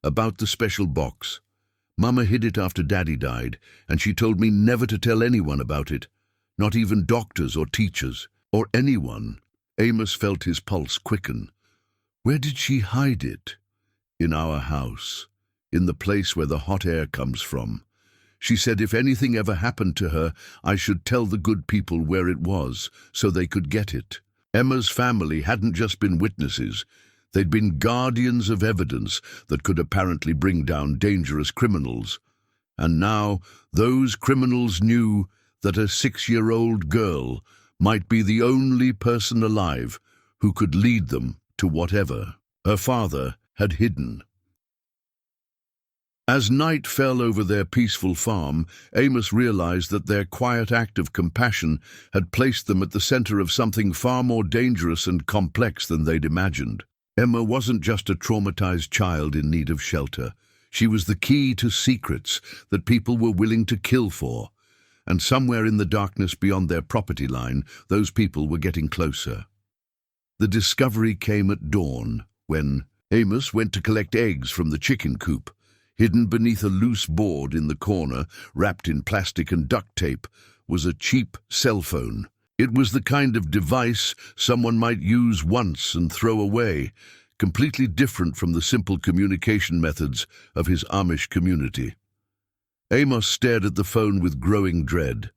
"About the special box. Mama hid it after Daddy died, and she told me never to tell anyone about it, not even doctors or teachers. Or anyone." Amos felt his pulse quicken. "Where did she hide it?" "In our house, in the place where the hot air comes from. She said if anything ever happened to her, I should tell the good people where it was, so they could get it." Emma's family hadn't just been witnesses. They'd been guardians of evidence that could apparently bring down dangerous criminals. And now those criminals knew that a 6-year-old girl might be the only person alive who could lead them to whatever her father had hidden. As night fell over their peaceful farm, Amos realized that their quiet act of compassion had placed them at the center of something far more dangerous and complex than they'd imagined. Emma wasn't just a traumatized child in need of shelter. She was the key to secrets that people were willing to kill for. And somewhere in the darkness beyond their property line, those people were getting closer. The discovery came at dawn, when Amos went to collect eggs from the chicken coop. Hidden beneath a loose board in the corner, wrapped in plastic and duct tape, was a cheap cell phone. It was the kind of device someone might use once and throw away, completely different from the simple communication methods of his Amish community. Amos stared at the phone with growing dread.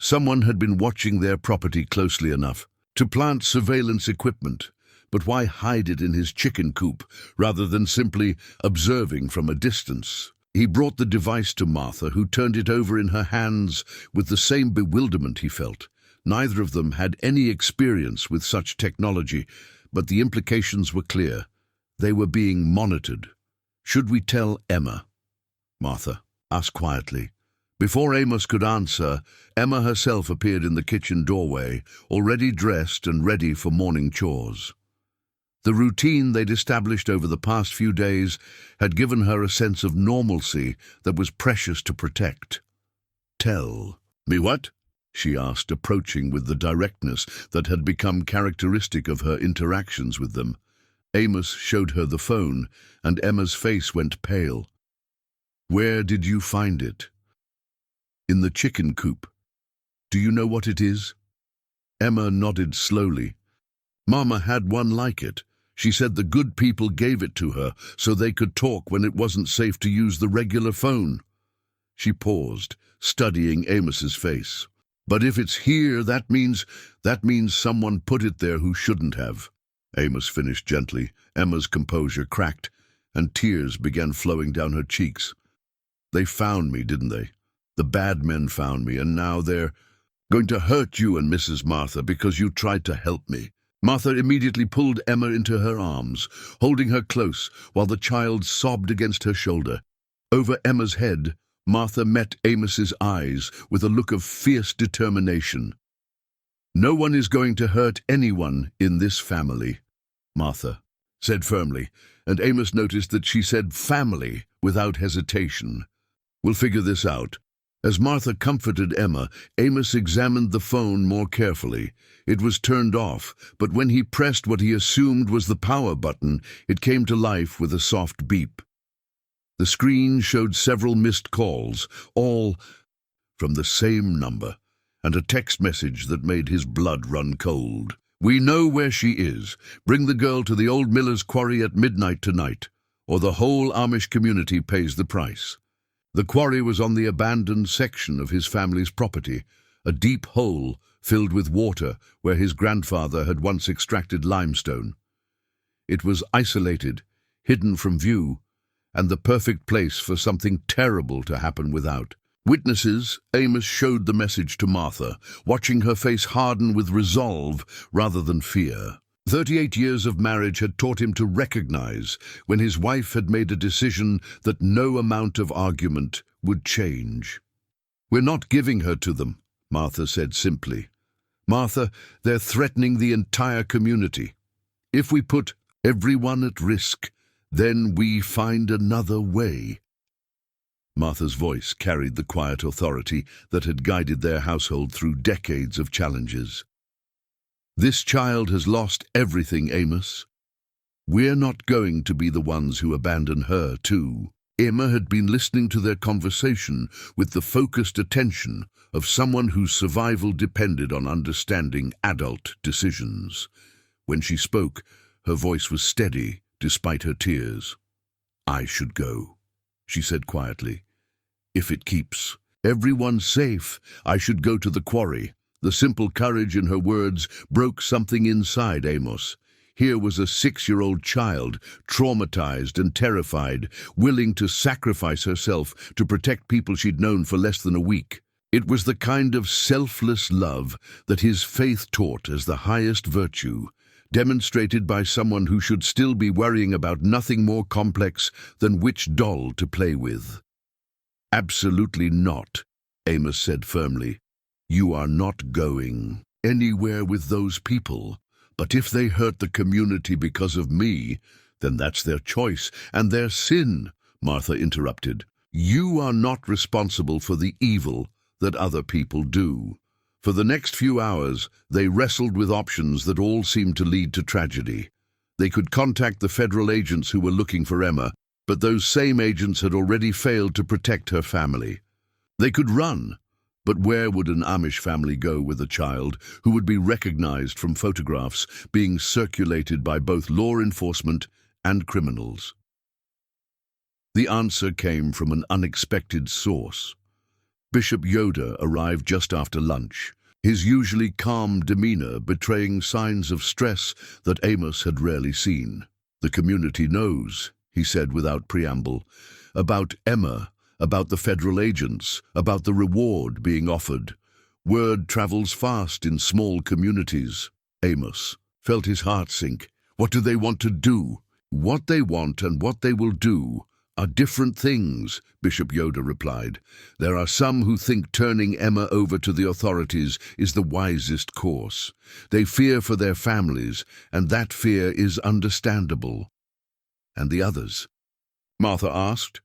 Someone had been watching their property closely enough to plant surveillance equipment, but why hide it in his chicken coop rather than simply observing from a distance? He brought the device to Martha, who turned it over in her hands with the same bewilderment he felt. Neither of them had any experience with such technology, but the implications were clear. They were being monitored. "Should we tell Emma?" Martha asked quietly. Before Amos could answer, Emma herself appeared in the kitchen doorway, already dressed and ready for morning chores. The routine they'd established over the past few days had given her a sense of normalcy that was precious to protect. "Tell me what?" she asked, approaching with the directness that had become characteristic of her interactions with them. Amos showed her the phone, and Emma's face went pale. "Where did you find it?" "In the chicken coop. Do you know what it is?" Emma nodded slowly. "Mama had one like it. She said the good people gave it to her so they could talk when it wasn't safe to use the regular phone." She paused, studying Amos's face. "But if it's here, that means someone put it there who shouldn't have." Amos finished gently. Emma's composure cracked, and tears began flowing down her cheeks. "They found me, didn't they? The bad men found me, and now they're going to hurt you and Mrs. Martha because you tried to help me." Martha immediately pulled Emma into her arms, holding her close while the child sobbed against her shoulder. Over Emma's head, Martha met Amos's eyes with a look of fierce determination. "No one is going to hurt anyone in this family," Martha said firmly, and Amos noticed that she said family without hesitation. "We'll figure this out." As Martha comforted Emma, Amos examined the phone more carefully. It was turned off, but when he pressed what he assumed was the power button, it came to life with a soft beep. The screen showed several missed calls, all from the same number, and a text message that made his blood run cold. "We know where she is. Bring the girl to the old miller's quarry at midnight tonight, or the whole Amish community pays the price." The quarry was on the abandoned section of his family's property, a deep hole filled with water where his grandfather had once extracted limestone. It was isolated, hidden from view, and the perfect place for something terrible to happen without. Witnesses, Amos showed the message to Martha, watching her face harden with resolve rather than fear. 38 years of marriage had taught him to recognize when his wife had made a decision that no amount of argument would change. "We're not giving her to them," Martha said simply. "Martha, they're threatening the entire community. If we put everyone at risk, then we find another way." Martha's voice carried the quiet authority that had guided their household through decades of challenges. "This child has lost everything, Amos. We're not going to be the ones who abandon her, too." Emma had been listening to their conversation with the focused attention of someone whose survival depended on understanding adult decisions. When she spoke, her voice was steady despite her tears. "I should go," she said quietly. "If it keeps everyone safe, I should go to the quarry." The simple courage in her words broke something inside Amos. Here was a 6-year-old child, traumatized and terrified, willing to sacrifice herself to protect people she'd known for less than a week. It was the kind of selfless love that his faith taught as the highest virtue, demonstrated by someone who should still be worrying about nothing more complex than which doll to play with. "Absolutely not," Amos said firmly. "You are not going anywhere with those people. But if they hurt the community because of me, then that's their choice and their sin," Martha interrupted. "You are not responsible for the evil that other people do." For the next few hours, they wrestled with options that all seemed to lead to tragedy. They could contact the federal agents who were looking for Emma, but those same agents had already failed to protect her family. They could run. But where would an Amish family go with a child who would be recognized from photographs being circulated by both law enforcement and criminals? The answer came from an unexpected source. Bishop Yoder arrived just after lunch, his usually calm demeanor betraying signs of stress that Amos had rarely seen. "The community knows," he said without preamble, "about Emma, about the federal agents, about the reward being offered. Word travels fast in small communities." Amos felt his heart sink. What do they want to do? What they want and what they will do are different things, Bishop Yoder replied. There are some who think turning Emma over to the authorities is the wisest course. They fear for their families, and that fear is understandable. And the others? Martha asked.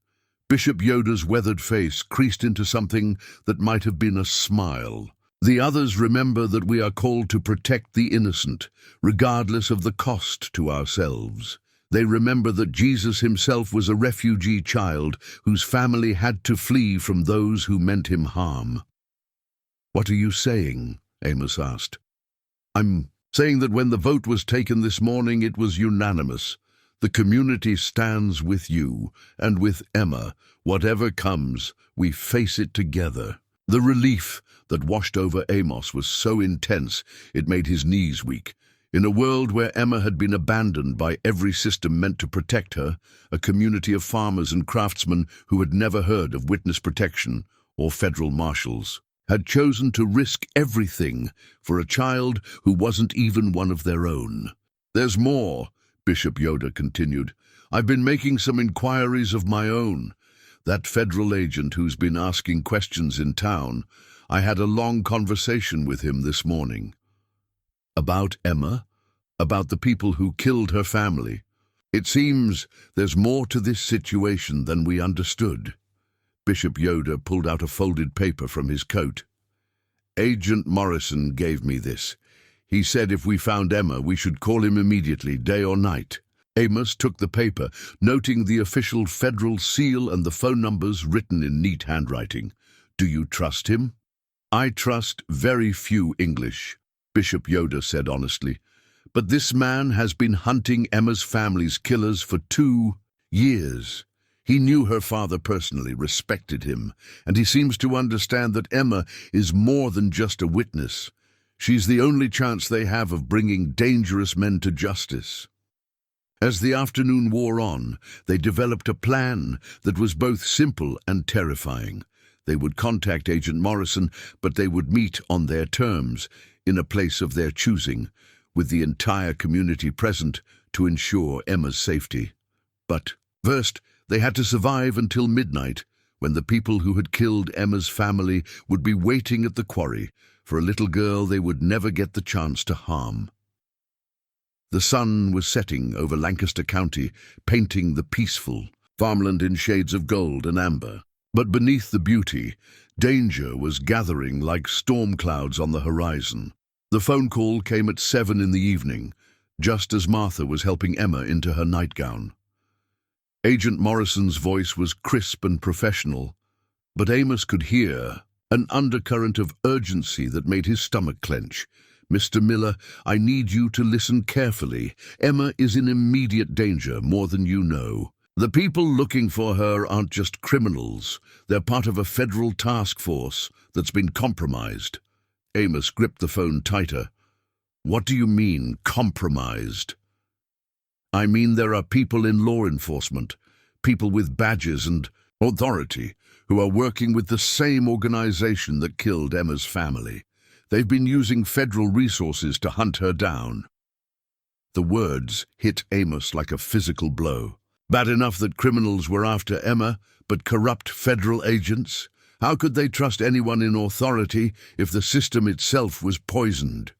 Bishop Yoder's weathered face creased into something that might have been a smile. The others remember that we are called to protect the innocent, regardless of the cost to ourselves. They remember that Jesus himself was a refugee child whose family had to flee from those who meant him harm. What are you saying? Amos asked. I'm saying that when the vote was taken this morning, it was unanimous. The community stands with you, and with Emma. Whatever comes, we face it together. The relief that washed over Amos was so intense it made his knees weak. In a world where Emma had been abandoned by every system meant to protect her, a community of farmers and craftsmen who had never heard of witness protection or federal marshals had chosen to risk everything for a child who wasn't even one of their own. There's more, Bishop Yoder continued. I've been making some inquiries of my own. That federal agent who's been asking questions in town, I had a long conversation with him this morning. About Emma? About the people who killed her family? It seems there's more to this situation than we understood. Bishop Yoder pulled out a folded paper from his coat. Agent Morrison gave me this. He said if we found Emma, we should call him immediately, day or night. Amos took the paper, noting the official federal seal and the phone numbers written in neat handwriting. Do you trust him? I trust very few English, Bishop Yoder said honestly. But this man has been hunting Emma's family's killers for 2 years. He knew her father personally, respected him, and he seems to understand that Emma is more than just a witness. She's the only chance they have of bringing dangerous men to justice. As the afternoon wore on, they developed a plan that was both simple and terrifying. They would contact Agent Morrison, but they would meet on their terms, in a place of their choosing, with the entire community present to ensure Emma's safety. But first, they had to survive until midnight, when the people who had killed Emma's family would be waiting at the quarry for a little girl they would never get the chance to harm. The sun was setting over Lancaster County, painting the peaceful farmland in shades of gold and amber. But beneath the beauty, danger was gathering like storm clouds on the horizon. The phone call came at 7 in the evening, just as Martha was helping Emma into her nightgown. Agent Morrison's voice was crisp and professional, but Amos could hear an undercurrent of urgency that made his stomach clench. Mr. Miller, I need you to listen carefully. Emma is in immediate danger, more than you know. The people looking for her aren't just criminals. They're part of a federal task force that's been compromised. Amos gripped the phone tighter. What do you mean, compromised? I mean there are people in law enforcement, people with badges and authority, who are working with the same organization that killed Emma's family. They've been using federal resources to hunt her down. The words hit Amos like a physical blow. Bad enough that criminals were after Emma, but corrupt federal agents? How could they trust anyone in authority if the system itself was poisoned?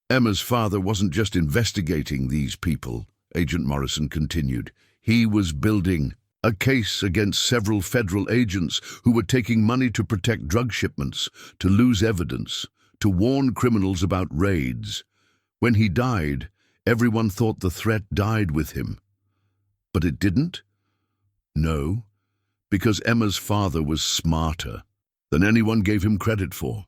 Emma's father wasn't just investigating these people, Agent Morrison continued. He was building a case against several federal agents who were taking money to protect drug shipments, to lose evidence, to warn criminals about raids. When he died, everyone thought the threat died with him. But it didn't? No, because Emma's father was smarter than anyone gave him credit for.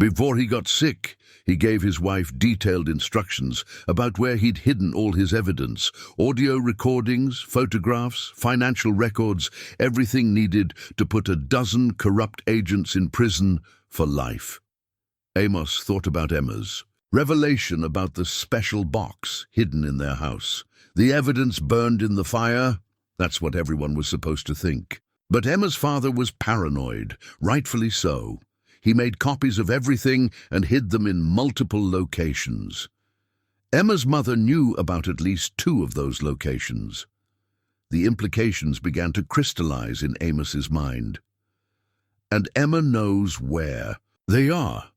Before he got sick, he gave his wife detailed instructions about where he'd hidden all his evidence, audio recordings, photographs, financial records, everything needed to put a dozen corrupt agents in prison for life. Amos thought about Emma's revelation about the special box hidden in their house. The evidence burned in the fire, that's what everyone was supposed to think. But Emma's father was paranoid, rightfully so. He made copies of everything and hid them in multiple locations. Emma's mother knew about at least 2 of those locations. The implications began to crystallize in Amos's mind. And Emma knows where they are.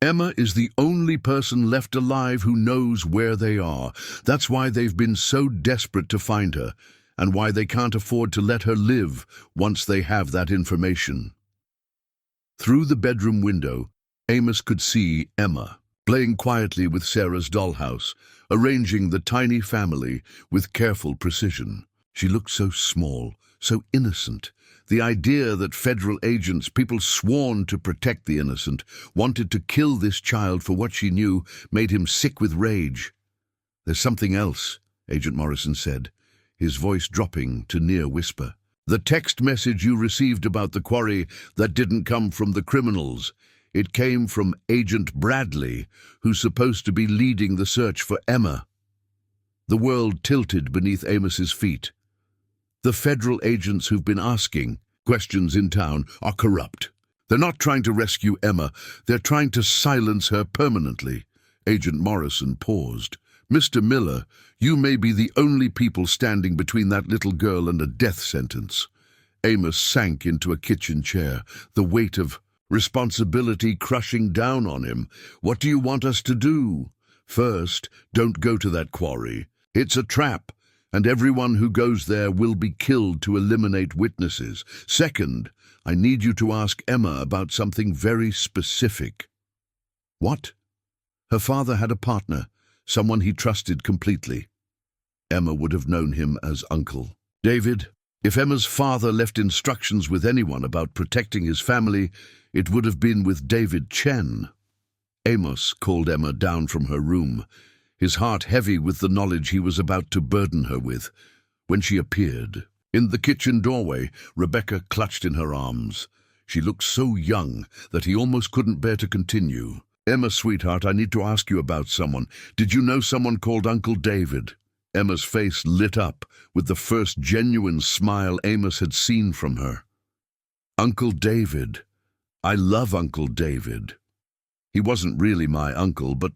Emma is the only person left alive who knows where they are. That's why they've been so desperate to find her, and why they can't afford to let her live once they have that information. Through the bedroom window, Amos could see Emma, playing quietly with Sarah's dollhouse, arranging the tiny family with careful precision. She looked so small, so innocent. The idea that federal agents, people sworn to protect the innocent, wanted to kill this child for what she knew, made him sick with rage. "There's something else," Agent Morrison said, his voice dropping to near whisper. "The text message you received about the quarry, that didn't come from the criminals. It came from Agent Bradley, who's supposed to be leading the search for Emma." The world tilted beneath Amos's feet. The federal agents who've been asking questions in town are corrupt. They're not trying to rescue Emma, they're trying to silence her permanently. Agent Morrison paused. "Mr. Miller, you may be the only people standing between that little girl and a death sentence." Amos sank into a kitchen chair, the weight of responsibility crushing down on him. "What do you want us to do?" "First, don't go to that quarry. It's a trap, and everyone who goes there will be killed to eliminate witnesses. Second, I need you to ask Emma about something very specific." "What?" Her father had a partner, someone he trusted completely. Emma would have known him as Uncle David. If Emma's father left instructions with anyone about protecting his family, it would have been with David Chen. Amos called Emma down from her room, his heart heavy with the knowledge he was about to burden her with. When she appeared, in the kitchen doorway, Rebecca clutched in her arms. She looked so young that he almost couldn't bear to continue. "Emma, sweetheart, I need to ask you about someone. Did you know someone called Uncle David?" Emma's face lit up with the first genuine smile Amos had seen from her. "Uncle David. I love Uncle David. He wasn't really my uncle, but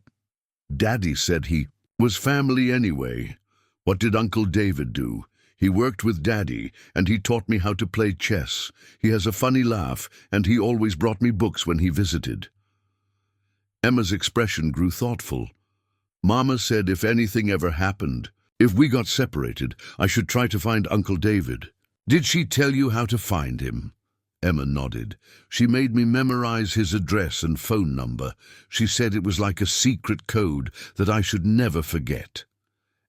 Daddy said he was family anyway." "What did Uncle David do?" "He worked with Daddy, and he taught me how to play chess. He has a funny laugh, and he always brought me books when he visited." Emma's expression grew thoughtful. "Mama said if anything ever happened, if we got separated, I should try to find Uncle David." "Did she tell you how to find him?" Emma nodded. "She made me memorize his address and phone number. She said it was like a secret code that I should never forget."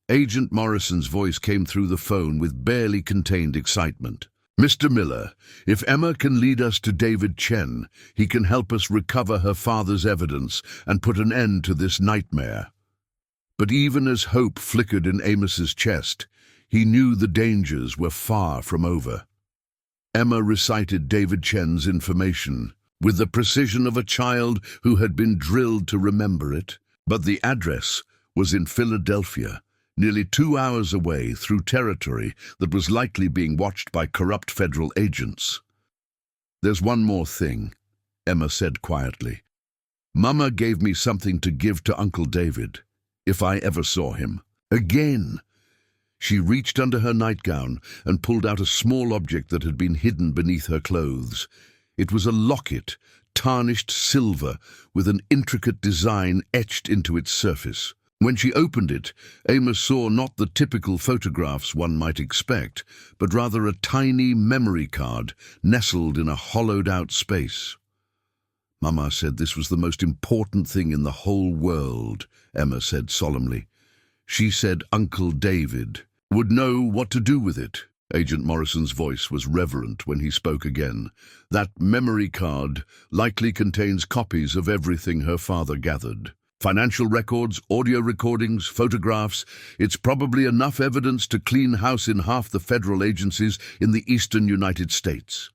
Agent Morrison's voice came through the phone with barely contained excitement. "Mr. Miller, if Emma can lead us to David Chen, he can help us recover her father's evidence and put an end to this nightmare." But even as hope flickered in Amos's chest, he knew the dangers were far from over. Emma recited David Chen's information with the precision of a child who had been drilled to remember it. But the address was in Philadelphia, nearly 2 hours away through territory that was likely being watched by corrupt federal agents. "There's one more thing," Emma said quietly. "Mama gave me something to give to Uncle David, if I ever saw him again." She reached under her nightgown and pulled out a small object that had been hidden beneath her clothes. It was a locket, tarnished silver, with an intricate design etched into its surface. When she opened it, Amos saw not the typical photographs one might expect, but rather a tiny memory card nestled in a hollowed-out space. "Mama said this was the most important thing in the whole world," Emma said solemnly. "She said Uncle David would know what to do with it." Agent Morrison's voice was reverent when he spoke again. "That memory card likely contains copies of everything her father gathered. Financial records, audio recordings, photographs. It's probably enough evidence to clean house in half the federal agencies in the eastern United States."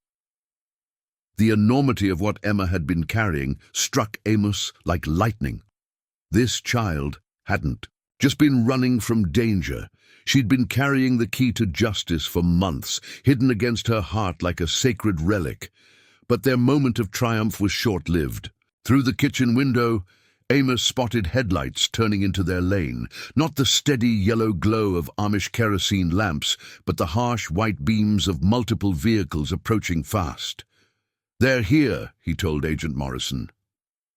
The enormity of what Emma had been carrying struck Amos like lightning. This child hadn't just been running from danger. She'd been carrying the key to justice for months, hidden against her heart like a sacred relic. But their moment of triumph was short-lived. Through the kitchen window, Amos spotted headlights turning into their lane, not the steady yellow glow of Amish kerosene lamps, but the harsh white beams of multiple vehicles approaching fast. "They're here," he told Agent Morrison.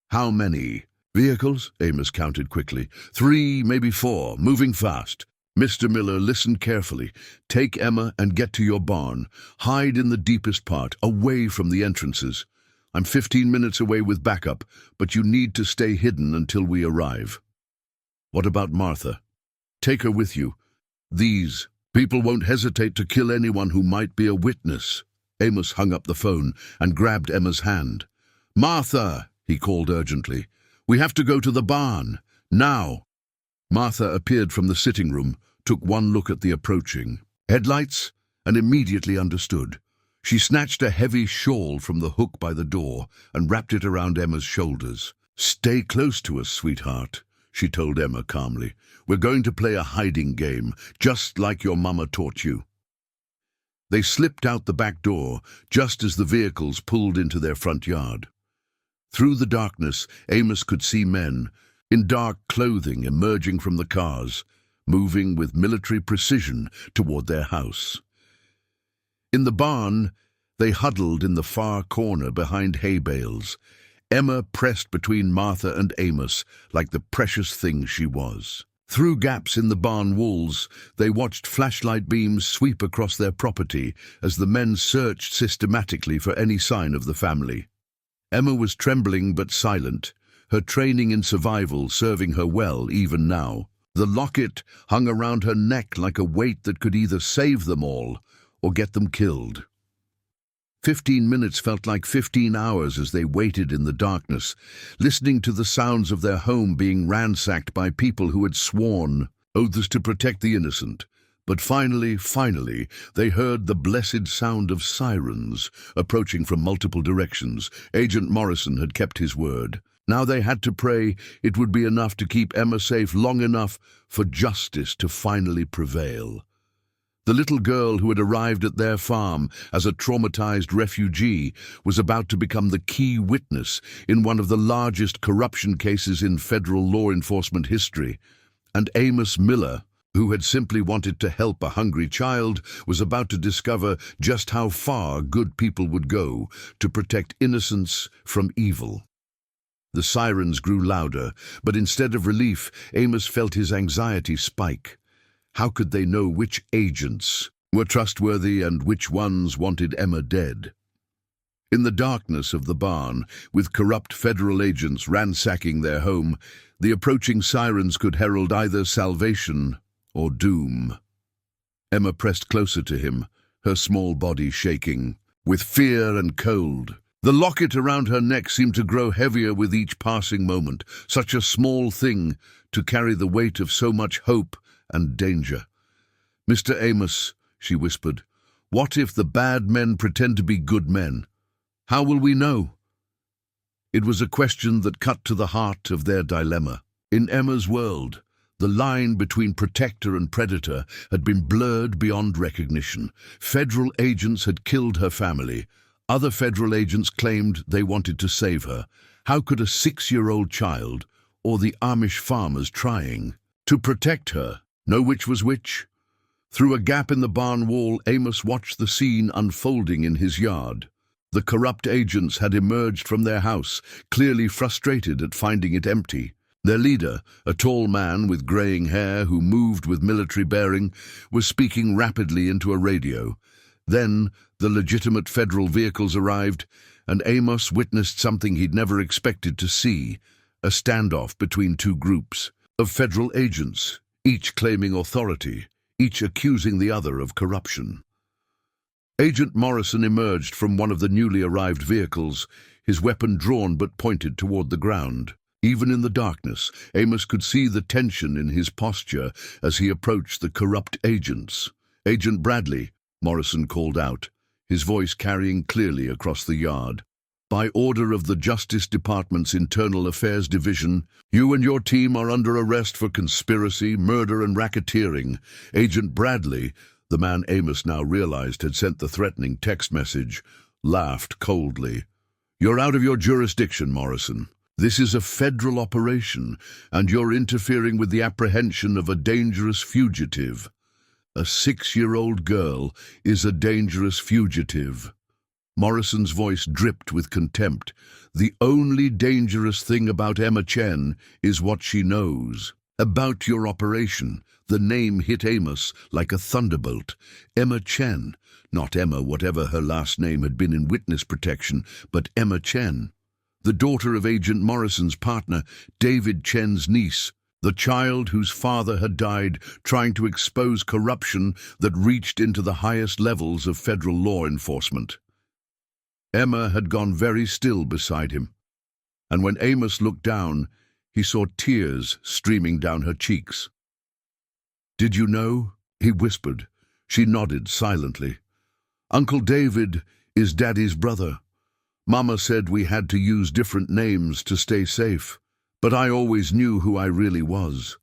"How many?" "Vehicles?" Amos counted quickly. "3, maybe 4, moving fast." Mr. Miller listened carefully. "Take Emma and get to your barn. Hide in the deepest part, away from the entrances. I'm 15 minutes away with backup, but you need to stay hidden until we arrive." "What about Martha?" "Take her with you. These people won't hesitate to kill anyone who might be a witness." Amos hung up the phone and grabbed Emma's hand. "Martha!" he called urgently. "We have to go to the barn. Now!" Martha appeared from the sitting room, took one look at the approaching headlights, and immediately understood. She snatched a heavy shawl from the hook by the door and wrapped it around Emma's shoulders. "Stay close to us, sweetheart," she told Emma calmly. "We're going to play a hiding game, just like your mama taught you." They slipped out the back door just as the vehicles pulled into their front yard. Through the darkness, Amos could see men in dark clothing emerging from the cars, moving with military precision toward their house. In the barn, they huddled in the far corner behind hay bales, Emma pressed between Martha and Amos like the precious thing she was. Through gaps in the barn walls, they watched flashlight beams sweep across their property as the men searched systematically for any sign of the family. Emma was trembling but silent, her training in survival serving her well even now. The locket hung around her neck like a weight that could either save them all or get them killed. 15 minutes felt like 15 hours as they waited in the darkness, listening to the sounds of their home being ransacked by people who had sworn oaths to protect the innocent. But finally, they heard the blessed sound of sirens approaching from multiple directions. Agent Morrison had kept his word. Now they had to pray it would be enough to keep Emma safe long enough for justice to finally prevail. The little girl who had arrived at their farm as a traumatized refugee was about to become the key witness in one of the largest corruption cases in federal law enforcement history. And Amos Miller, who had simply wanted to help a hungry child, was about to discover just how far good people would go to protect innocence from evil. The sirens grew louder, but instead of relief, Amos felt his anxiety spike. How could they know which agents were trustworthy and which ones wanted Emma dead? In the darkness of the barn, with corrupt federal agents ransacking their home, the approaching sirens could herald either salvation or doom. Emma pressed closer to him, her small body shaking with fear and cold. The locket around her neck seemed to grow heavier with each passing moment, such a small thing to carry the weight of so much hope and danger. "Mr. Amos," she whispered, "what if the bad men pretend to be good men? How will we know?" It was a question that cut to the heart of their dilemma. In Emma's world, the line between protector and predator had been blurred beyond recognition. Federal agents had killed her family. Other federal agents claimed they wanted to save her. How could a 6-year-old child, or the Amish farmers trying to protect her, know which was which? Through a gap in the barn wall, Amos watched the scene unfolding in his yard. The corrupt agents had emerged from their house, clearly frustrated at finding it empty. Their leader, a tall man with graying hair who moved with military bearing, was speaking rapidly into a radio. Then the legitimate federal vehicles arrived, and Amos witnessed something he'd never expected to see: a standoff between two groups of federal agents, each claiming authority, each accusing the other of corruption. Agent Morrison emerged from one of the newly arrived vehicles, his weapon drawn but pointed toward the ground. Even in the darkness, Amos could see the tension in his posture as he approached the corrupt agents. "Agent Bradley," Morrison called out, his voice carrying clearly across the yard. "By order of the Justice Department's Internal Affairs Division, you and your team are under arrest for conspiracy, murder, and racketeering. Agent Bradley," the man Amos now realized had sent the threatening text message, laughed coldly. "You're out of your jurisdiction, Morrison. This is a federal operation, and you're interfering with the apprehension of a dangerous fugitive. A 6-year-old girl is a dangerous fugitive." Morrison's voice dripped with contempt. "The only dangerous thing about Emma Chen is what she knows. About your operation." The name hit Amos like a thunderbolt. Emma Chen. Not Emma, whatever her last name had been in witness protection, but Emma Chen. The daughter of Agent Morrison's partner, David Chen's niece. The child whose father had died trying to expose corruption that reached into the highest levels of federal law enforcement. Emma had gone very still beside him, and when Amos looked down, he saw tears streaming down her cheeks. "Did you know?" he whispered. She nodded silently. "Uncle David is Daddy's brother. Mama said we had to use different names to stay safe, but I always knew who I really was."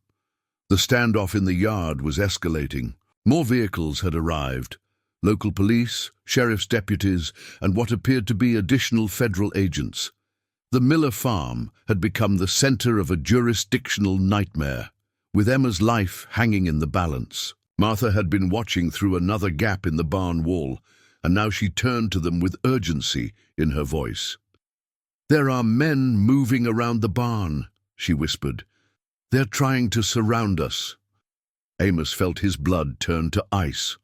The standoff in the yard was escalating. More vehicles had arrived. Local police, sheriff's deputies, and what appeared to be additional federal agents. The Miller farm had become the center of a jurisdictional nightmare, with Emma's life hanging in the balance. Martha had been watching through another gap in the barn wall, and now she turned to them with urgency in her voice. "There are men moving around the barn," she whispered. "They're trying to surround us." Amos felt his blood turn to ice.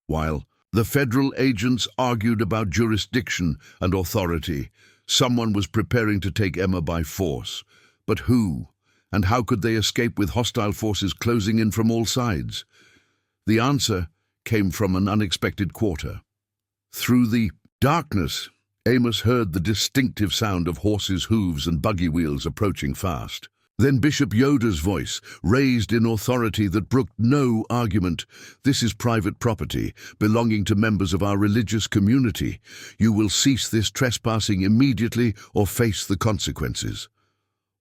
While the federal agents argued about jurisdiction and authority, someone was preparing to take Emma by force. But who? And how could they escape with hostile forces closing in from all sides? The answer came from an unexpected quarter. Through the darkness, Amos heard the distinctive sound of horses' hooves and buggy wheels approaching fast. Then Bishop Yoder's voice, raised in authority that brooked no argument. "This is private property, belonging to members of our religious community. You will cease this trespassing immediately or face the consequences."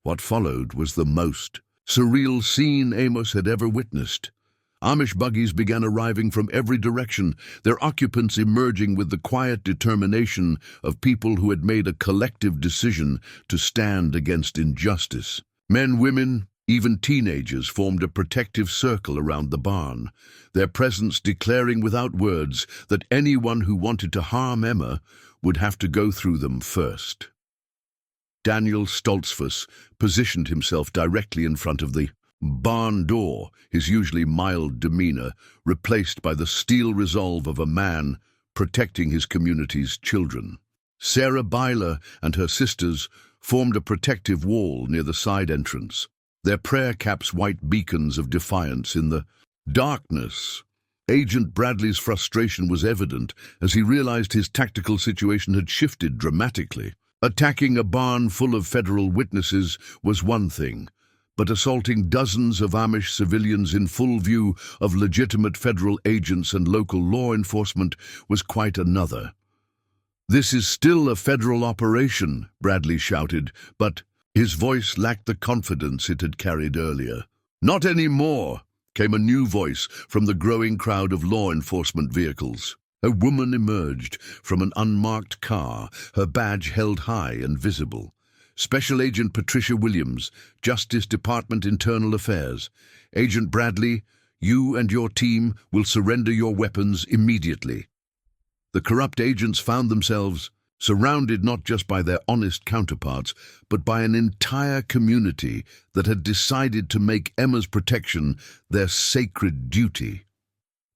What followed was the most surreal scene Amos had ever witnessed. Amish buggies began arriving from every direction, their occupants emerging with the quiet determination of people who had made a collective decision to stand against injustice. Men, women, even teenagers formed a protective circle around the barn, their presence declaring without words that anyone who wanted to harm Emma would have to go through them first. Daniel Stoltzfus positioned himself directly in front of the barn door, his usually mild demeanor replaced by the steel resolve of a man protecting his community's children. Sarah Byler and her sisters formed a protective wall near the side entrance, their prayer caps white beacons of defiance in the darkness. Agent Bradley's frustration was evident as he realized his tactical situation had shifted dramatically. Attacking a barn full of federal witnesses was one thing, but assaulting dozens of Amish civilians in full view of legitimate federal agents and local law enforcement was quite another. "This is still a federal operation," Bradley shouted, but his voice lacked the confidence it had carried earlier. "Not anymore," came a new voice from the growing crowd of law enforcement vehicles. A woman emerged from an unmarked car, her badge held high and visible. Special Agent Patricia Williams, Justice Department Internal Affairs. "Agent Bradley, you and your team will surrender your weapons immediately." The corrupt agents found themselves surrounded not just by their honest counterparts, but by an entire community that had decided to make Emma's protection their sacred duty.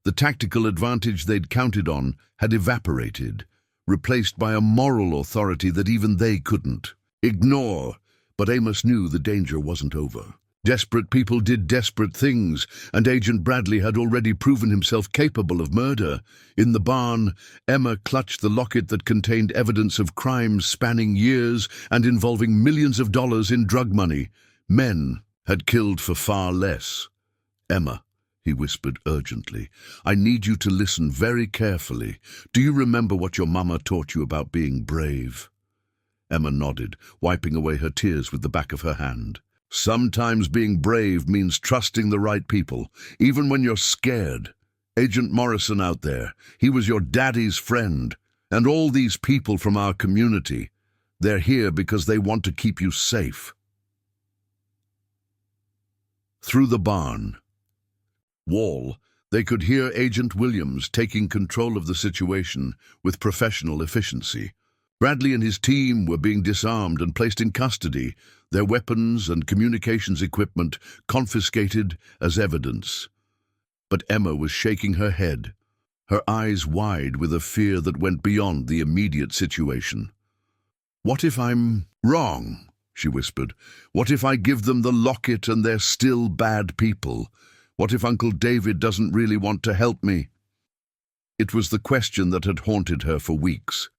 The tactical advantage they'd counted on had evaporated, replaced by a moral authority that even they couldn't ignore. But Amos knew the danger wasn't over. Desperate people did desperate things, and Agent Bradley had already proven himself capable of murder. In the barn, Emma clutched the locket that contained evidence of crimes spanning years and involving millions of dollars in drug money. Men had killed for far less. "Emma," he whispered urgently, "I need you to listen very carefully. Do you remember what your mama taught you about being brave?" Emma nodded, wiping away her tears with the back of her hand. "Sometimes being brave means trusting the right people, even when you're scared. Agent Morrison out there, he was your daddy's friend, and all these people from our community. They're here because they want to keep you safe. Through the barn wall, they could hear Agent Williams taking control of the situation with professional efficiency. Bradley and his team were being disarmed and placed in custody, their weapons and communications equipment confiscated as evidence. But Emma was shaking her head, her eyes wide with a fear that went beyond the immediate situation. "What if I'm wrong?" she whispered. "What if I give them the locket and they're still bad people? What if Uncle David doesn't really want to help me?" It was the question that had haunted her for weeks.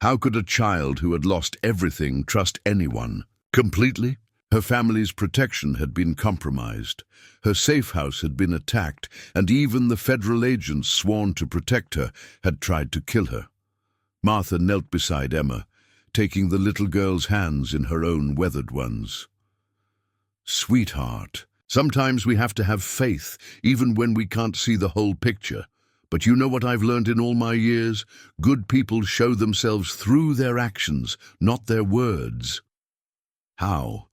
How could a child who had lost everything trust anyone completely? Her family's protection had been compromised. Her safe house had been attacked, and even the federal agents sworn to protect her had tried to kill her. Martha knelt beside Emma, taking the little girl's hands in her own weathered ones. "Sweetheart, sometimes we have to have faith, even when we can't see the whole picture. But you know what I've learned in all my years? Good people show themselves through their actions, not their words." "How?"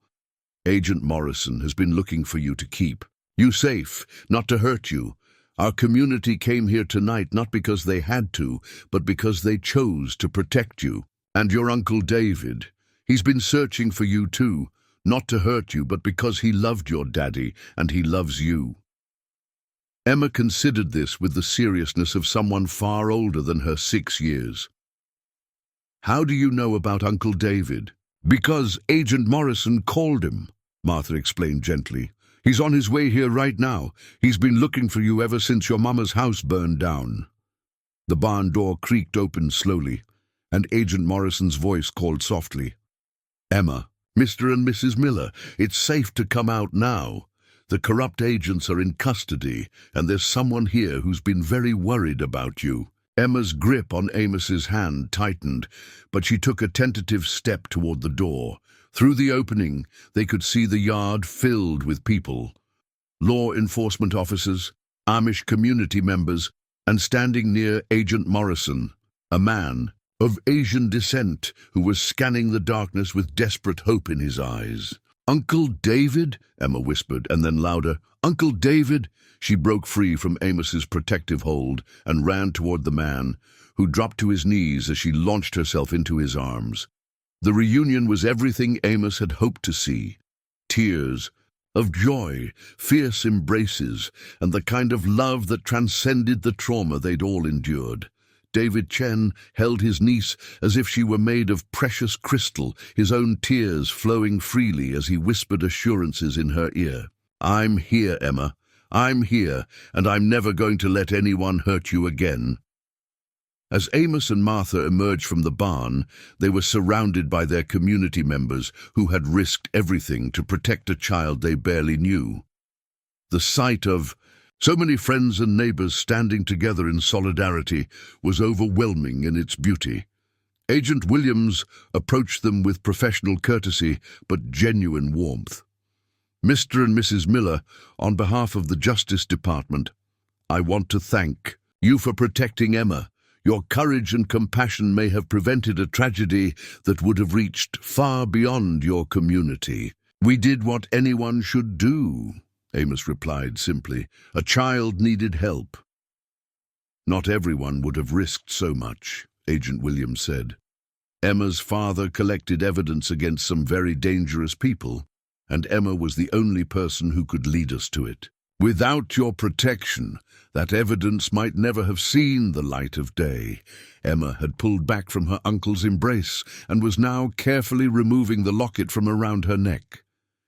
"Agent Morrison has been looking for you to keep you safe, not to hurt you. Our community came here tonight not because they had to, but because they chose to protect you. And your Uncle David, he's been searching for you too, not to hurt you, but because he loved your daddy, and he loves you." Emma considered this with the seriousness of someone far older than her 6 years. "How do you know about Uncle David?" "Because Agent Morrison called him," Martha explained gently. "He's on his way here right now. He's been looking for you ever since your mama's house burned down." The barn door creaked open slowly, and Agent Morrison's voice called softly. "Emma, Mr. and Mrs. Miller, it's safe to come out now. The corrupt agents are in custody, and there's someone here who's been very worried about you." Emma's grip on Amos's hand tightened, but she took a tentative step toward the door. Through the opening, they could see the yard filled with people. Law enforcement officers, Amish community members, and standing near Agent Morrison, a man of Asian descent who was scanning the darkness with desperate hope in his eyes. "Uncle David?" Emma whispered, and then louder, "Uncle David!" She broke free from Amos's protective hold and ran toward the man, who dropped to his knees as she launched herself into his arms. The reunion was everything Amos had hoped to see. Tears of joy, fierce embraces, and the kind of love that transcended the trauma they'd all endured. David Chen held his niece as if she were made of precious crystal, his own tears flowing freely as he whispered assurances in her ear. "I'm here, Emma. I'm here, and I'm never going to let anyone hurt you again." As Amos and Martha emerged from the barn, they were surrounded by their community members who had risked everything to protect a child they barely knew. The sight of so many friends and neighbors standing together in solidarity was overwhelming in its beauty. Agent Williams approached them with professional courtesy but genuine warmth. "Mr. and Mrs. Miller, on behalf of the Justice Department, I want to thank you for protecting Emma. Your courage and compassion may have prevented a tragedy that would have reached far beyond your community." "We did what anyone should do," Amos replied simply. "A child needed help." "Not everyone would have risked so much," Agent Williams said. "Emma's father collected evidence against some very dangerous people, and Emma was the only person who could lead us to it. Without your protection, that evidence might never have seen the light of day." Emma had pulled back from her uncle's embrace and was now carefully removing the locket from around her neck.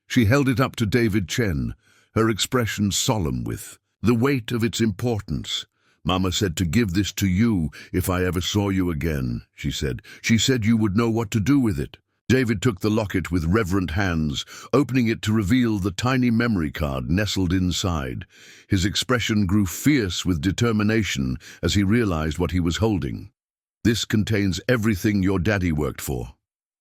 She held it up to David Chen, her expression solemn with the weight of its importance. "Mama said to give this to you if I ever saw you again," she said. "She said you would know what to do with it." David took the locket with reverent hands, opening it to reveal the tiny memory card nestled inside. His expression grew fierce with determination as he realized what he was holding. "This contains everything your daddy worked for,"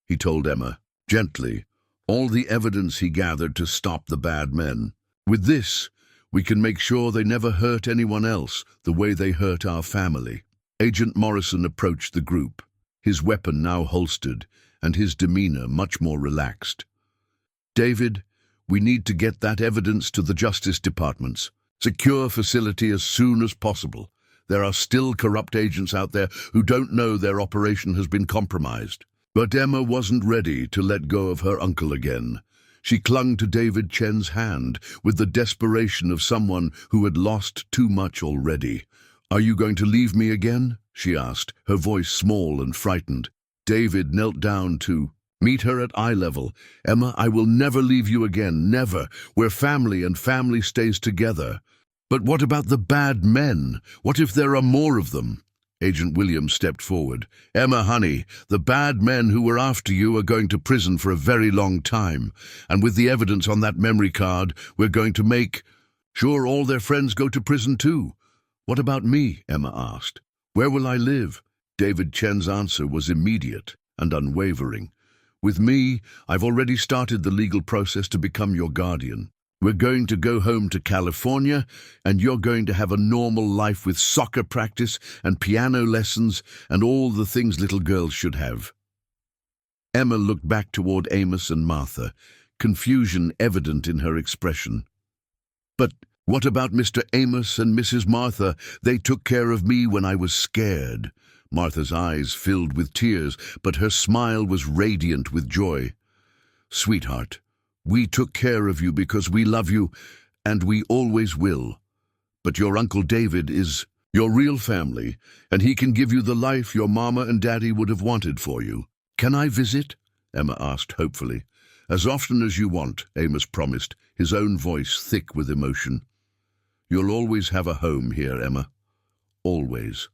he told Emma, gently, "all the evidence he gathered to stop the bad men. With this, we can make sure they never hurt anyone else the way they hurt our family." Agent Morrison approached the group, his weapon now holstered, and his demeanor much more relaxed. "David, we need to get that evidence to the Justice Department's secure facility as soon as possible. There are still corrupt agents out there who don't know their operation has been compromised." But Emma wasn't ready to let go of her uncle again. She clung to David Chen's hand with the desperation of someone who had lost too much already. "Are you going to leave me again?" she asked, her voice small and frightened. David knelt down to meet her at eye level. "Emma, I will never leave you again, never. We're family and family stays together." "But what about the bad men? What if there are more of them?" Agent Williams stepped forward. "Emma, honey, the bad men who were after you are going to prison for a very long time. And with the evidence on that memory card, we're going to make sure all their friends go to prison too." "What about me?" Emma asked. "Where will I live?" David Chen's answer was immediate and unwavering. "With me, I've already started the legal process to become your guardian. We're going to go home to California, and you're going to have a normal life with soccer practice and piano lessons and all the things little girls should have." Emma looked back toward Amos and Martha, confusion evident in her expression. "But what about Mr. Amos and Mrs. Martha? They took care of me when I was scared." Martha's eyes filled with tears, but her smile was radiant with joy. "Sweetheart, we took care of you because we love you, and we always will. But your Uncle David is your real family, and he can give you the life your mama and daddy would have wanted for you." "Can I visit?" Emma asked hopefully. "As often as you want," Amos promised, his own voice thick with emotion. "You'll always have a home here, Emma. Always."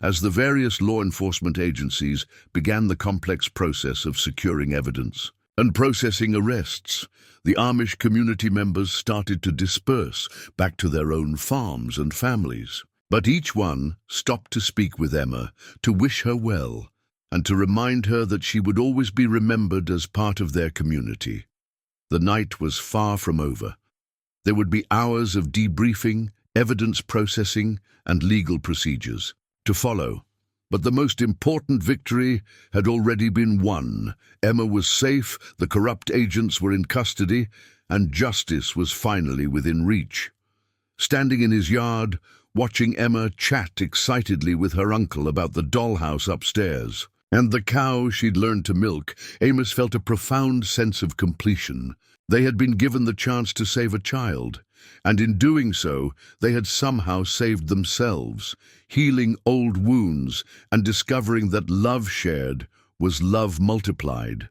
As the various law enforcement agencies began the complex process of securing evidence and processing arrests, the Amish community members started to disperse back to their own farms and families. But each one stopped to speak with Emma, to wish her well, and to remind her that she would always be remembered as part of their community. The night was far from over. There would be hours of debriefing, evidence processing, and legal procedures to follow. But the most important victory had already been won. Emma was safe, the corrupt agents were in custody, and justice was finally within reach. Standing in his yard, watching Emma chat excitedly with her uncle about the dollhouse upstairs and the cow she'd learned to milk, Amos felt a profound sense of completion. They had been given the chance to save a child, and in doing so, they had somehow saved themselves, healing old wounds and discovering that love shared was love multiplied.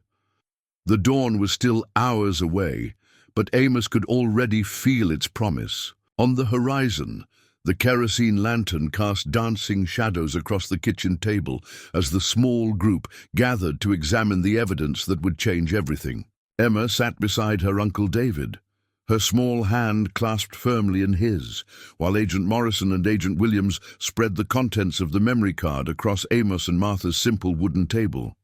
The dawn was still hours away, but Amos could already feel its promise. On the horizon, the kerosene lantern cast dancing shadows across the kitchen table as the small group gathered to examine the evidence that would change everything. Emma sat beside her Uncle David, her small hand clasped firmly in his, while Agent Morrison and Agent Williams spread the contents of the memory card across Amos and Martha's simple wooden table.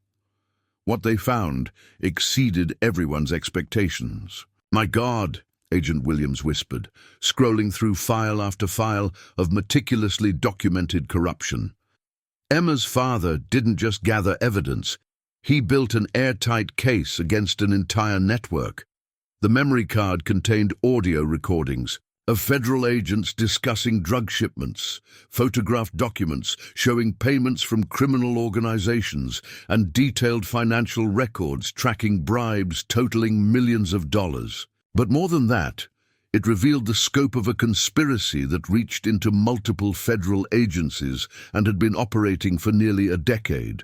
What they found exceeded everyone's expectations. "My God," Agent Williams whispered, scrolling through file after file of meticulously documented corruption. Emma's father didn't just gather evidence. He built an airtight case against an entire network. The memory card contained audio recordings of federal agents discussing drug shipments, photographed documents showing payments from criminal organizations, and detailed financial records tracking bribes totaling millions of dollars. But more than that, it revealed the scope of a conspiracy that reached into multiple federal agencies and had been operating for nearly a decade.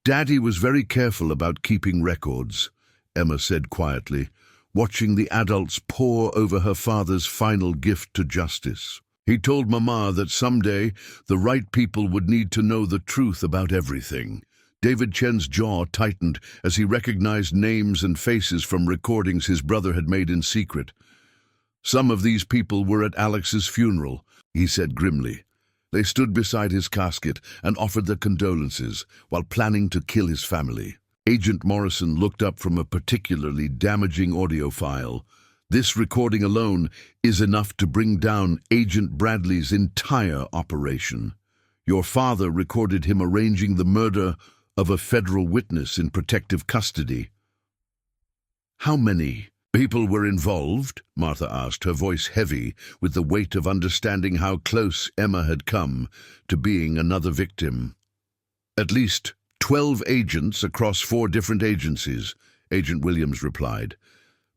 "Daddy was very careful about keeping records," Emma said quietly, watching the adults pore over her father's final gift to justice. "He told Mama that someday the right people would need to know the truth about everything." David Chen's jaw tightened as he recognized names and faces from recordings his brother had made in secret. "Some of these people were at Alex's funeral," he said grimly. "They stood beside his casket and offered their condolences while planning to kill his family." Agent Morrison looked up from a particularly damaging audio file. "This recording alone is enough to bring down Agent Bradley's entire operation. Your father recorded him arranging the murder of a federal witness in protective custody. How many people were involved? Martha asked, her voice heavy with the weight of understanding how close Emma had come to being another victim. At least 12 agents across 4 different agencies, Agent Williams replied,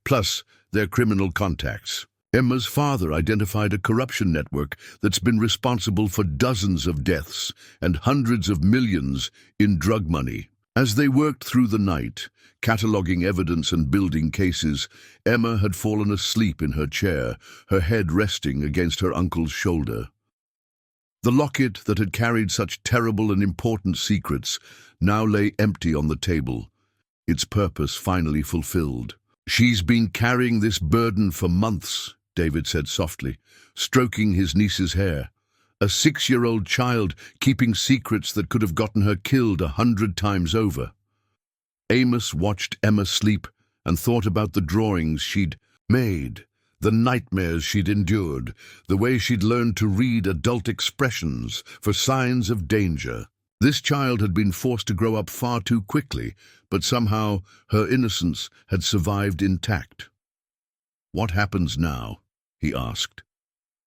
plus their criminal contacts. Emma's father identified a corruption network that's been responsible for dozens of deaths and hundreds of millions in drug money. As they worked through the night, cataloging evidence and building cases, Emma had fallen asleep in her chair, her head resting against her uncle's shoulder. The locket that had carried such terrible and important secrets now lay empty on the table, its purpose finally fulfilled. "She's been carrying this burden for months," David said softly, stroking his niece's hair. A 6-year-old child keeping secrets that could have gotten her killed 100 times over. Amos watched Emma sleep and thought about the drawings she'd made, the nightmares she'd endured, the way she'd learned to read adult expressions for signs of danger. This child had been forced to grow up far too quickly, but somehow her innocence had survived intact. "What happens now?" he asked.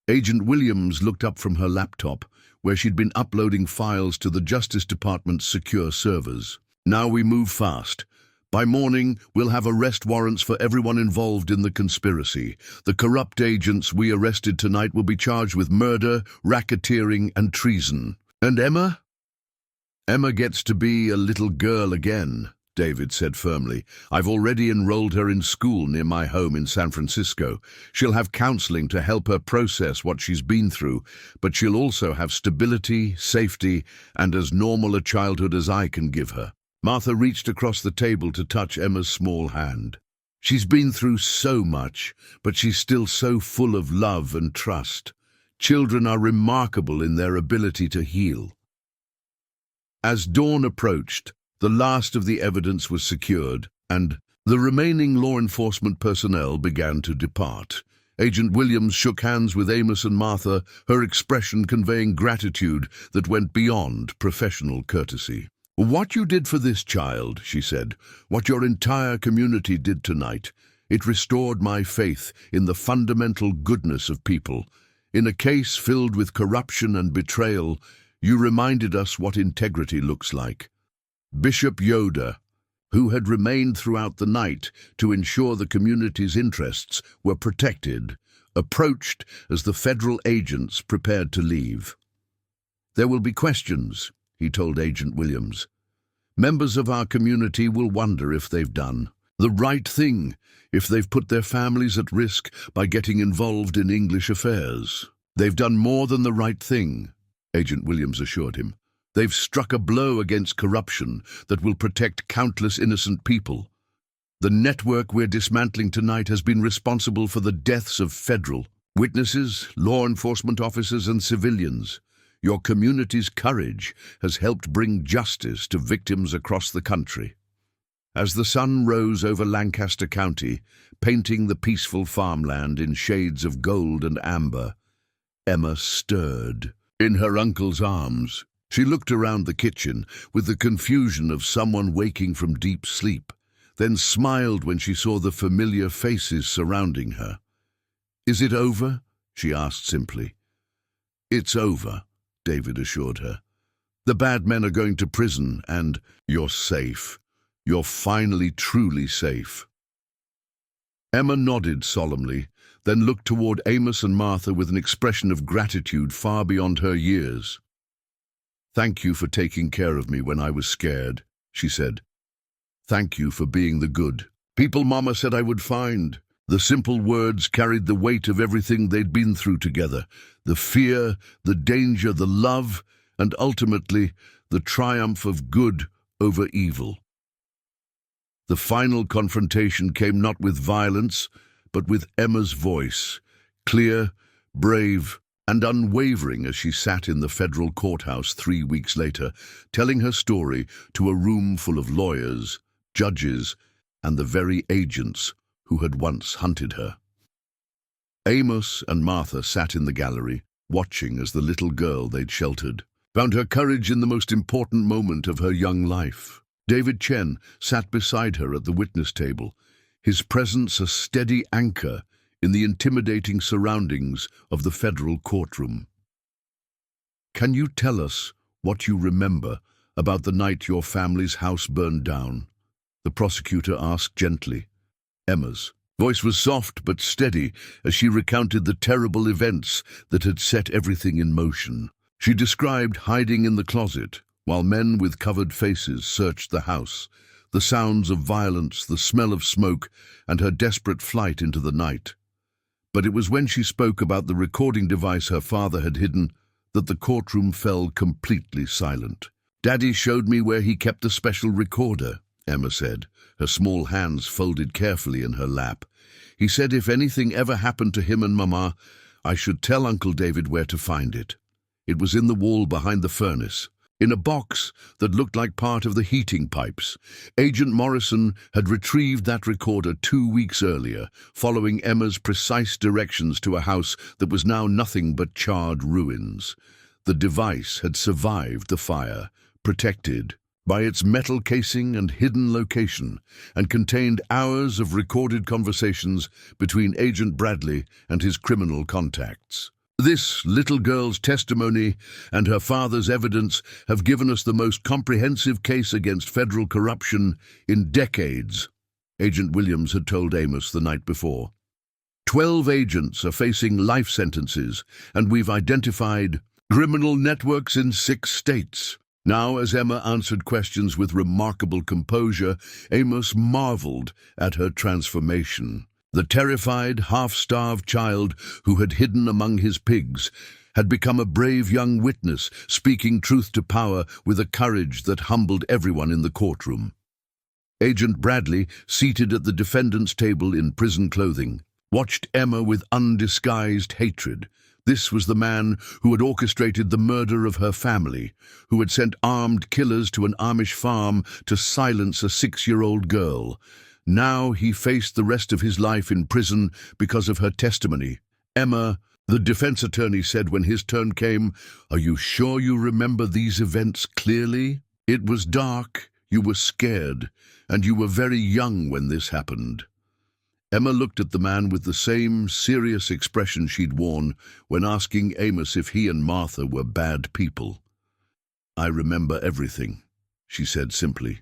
Agent Williams looked up from her laptop, where she'd been uploading files to the Justice Department's secure servers. "Now we move fast. By morning, we'll have arrest warrants for everyone involved in the conspiracy. The corrupt agents we arrested tonight will be charged with murder, racketeering, and treason. And Emma? Emma gets to be a little girl again," David said firmly. "I've already enrolled her in school near my home in San Francisco. She'll have counseling to help her process what she's been through, but she'll also have stability, safety, and as normal a childhood as I can give her." Martha reached across the table to touch Emma's small hand. "She's been through so much, but she's still so full of love and trust. Children are remarkable in their ability to heal." As dawn approached, the last of the evidence was secured, and the remaining law enforcement personnel began to depart. Agent Williams shook hands with Amos and Martha, her expression conveying gratitude that went beyond professional courtesy. "What you did for this child," she said, "what your entire community did tonight, it restored my faith in the fundamental goodness of people. In a case filled with corruption and betrayal, you reminded us what integrity looks like." Bishop Yoder, who had remained throughout the night to ensure the community's interests were protected, approached as the federal agents prepared to leave. "There will be questions," he told Agent Williams. "Members of our community will wonder if they've done the right thing, if they've put their families at risk by getting involved in English affairs." "They've done more than the right thing," Agent Williams assured him. "They've struck a blow against corruption that will protect countless innocent people. The network we're dismantling tonight has been responsible for the deaths of federal witnesses, law enforcement officers, and civilians. Your community's courage has helped bring justice to victims across the country." As the sun rose over Lancaster County, painting the peaceful farmland in shades of gold and amber, Emma stirred in her uncle's arms. She looked around the kitchen with the confusion of someone waking from deep sleep, then smiled when she saw the familiar faces surrounding her. "Is it over?" she asked simply. "It's over," David assured her. "The bad men are going to prison, and you're safe. You're finally truly safe." Emma nodded solemnly, then looked toward Amos and Martha with an expression of gratitude far beyond her years. "Thank you for taking care of me when I was scared," she said. "Thank you for being the good people Mama said I would find." The simple words carried the weight of everything they'd been through together, the fear, the danger, the love, and ultimately the triumph of good over evil. The final confrontation came not with violence, but with Emma's voice, clear, brave, and unwavering as she sat in the federal courthouse 3 weeks later, telling her story to a room full of lawyers, judges, and the very agents who had once hunted her. Amos and Martha sat in the gallery, watching as the little girl they'd sheltered, found her courage in the most important moment of her young life. David Chen sat beside her at the witness table, his presence a steady anchor in the intimidating surroundings of the federal courtroom. "Can you tell us what you remember about the night your family's house burned down?" the prosecutor asked gently. Emma's voice was soft but steady as she recounted the terrible events that had set everything in motion. She described hiding in the closet while men with covered faces searched the house, the sounds of violence, the smell of smoke, and her desperate flight into the night. But it was when she spoke about the recording device her father had hidden that the courtroom fell completely silent. "Daddy showed me where he kept the special recorder," Emma said, her small hands folded carefully in her lap. "He said if anything ever happened to him and Mama, I should tell Uncle David where to find it. It was in the wall behind the furnace, in a box that looked like part of the heating pipes. Agent Morrison had retrieved that recorder 2 weeks earlier, following Emma's precise directions to a house that was now nothing but charred ruins. The device had survived the fire, protected by its metal casing and hidden location, and contained hours of recorded conversations between Agent Bradley and his criminal contacts. This little girl's testimony and her father's evidence have given us the most comprehensive case against federal corruption in decades," Agent Williams had told Amos the night before. 12 agents are facing life sentences, and we've identified criminal networks in 6 states. Now, as Emma answered questions with remarkable composure, Amos marveled at her transformation. The terrified, half-starved child who had hidden among his pigs had become a brave young witness, speaking truth to power with a courage that humbled everyone in the courtroom. Agent Bradley, seated at the defendant's table in prison clothing, watched Emma with undisguised hatred. This was the man who had orchestrated the murder of her family, who had sent armed killers to an Amish farm to silence a 6-year-old girl. Now he faced the rest of his life in prison because of her testimony. "Emma," the defense attorney said when his turn came, "are you sure you remember these events clearly? It was dark, you were scared, and you were very young when this happened." Emma looked at the man with the same serious expression she'd worn when asking Amos if he and Martha were bad people. "I remember everything," she said simply.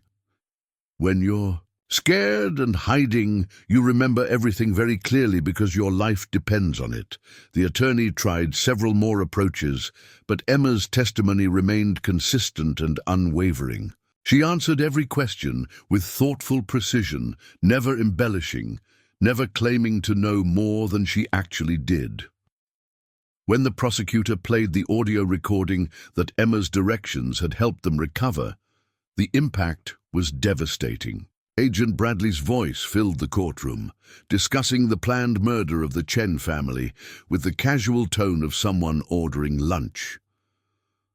"When you're scared and hiding, you remember everything very clearly because your life depends on it." The attorney tried several more approaches, but Emma's testimony remained consistent and unwavering. She answered every question with thoughtful precision, never embellishing, never claiming to know more than she actually did. When the prosecutor played the audio recording that Emma's directions had helped them recover, the impact was devastating. Agent Bradley's voice filled the courtroom, discussing the planned murder of the Chen family with the casual tone of someone ordering lunch.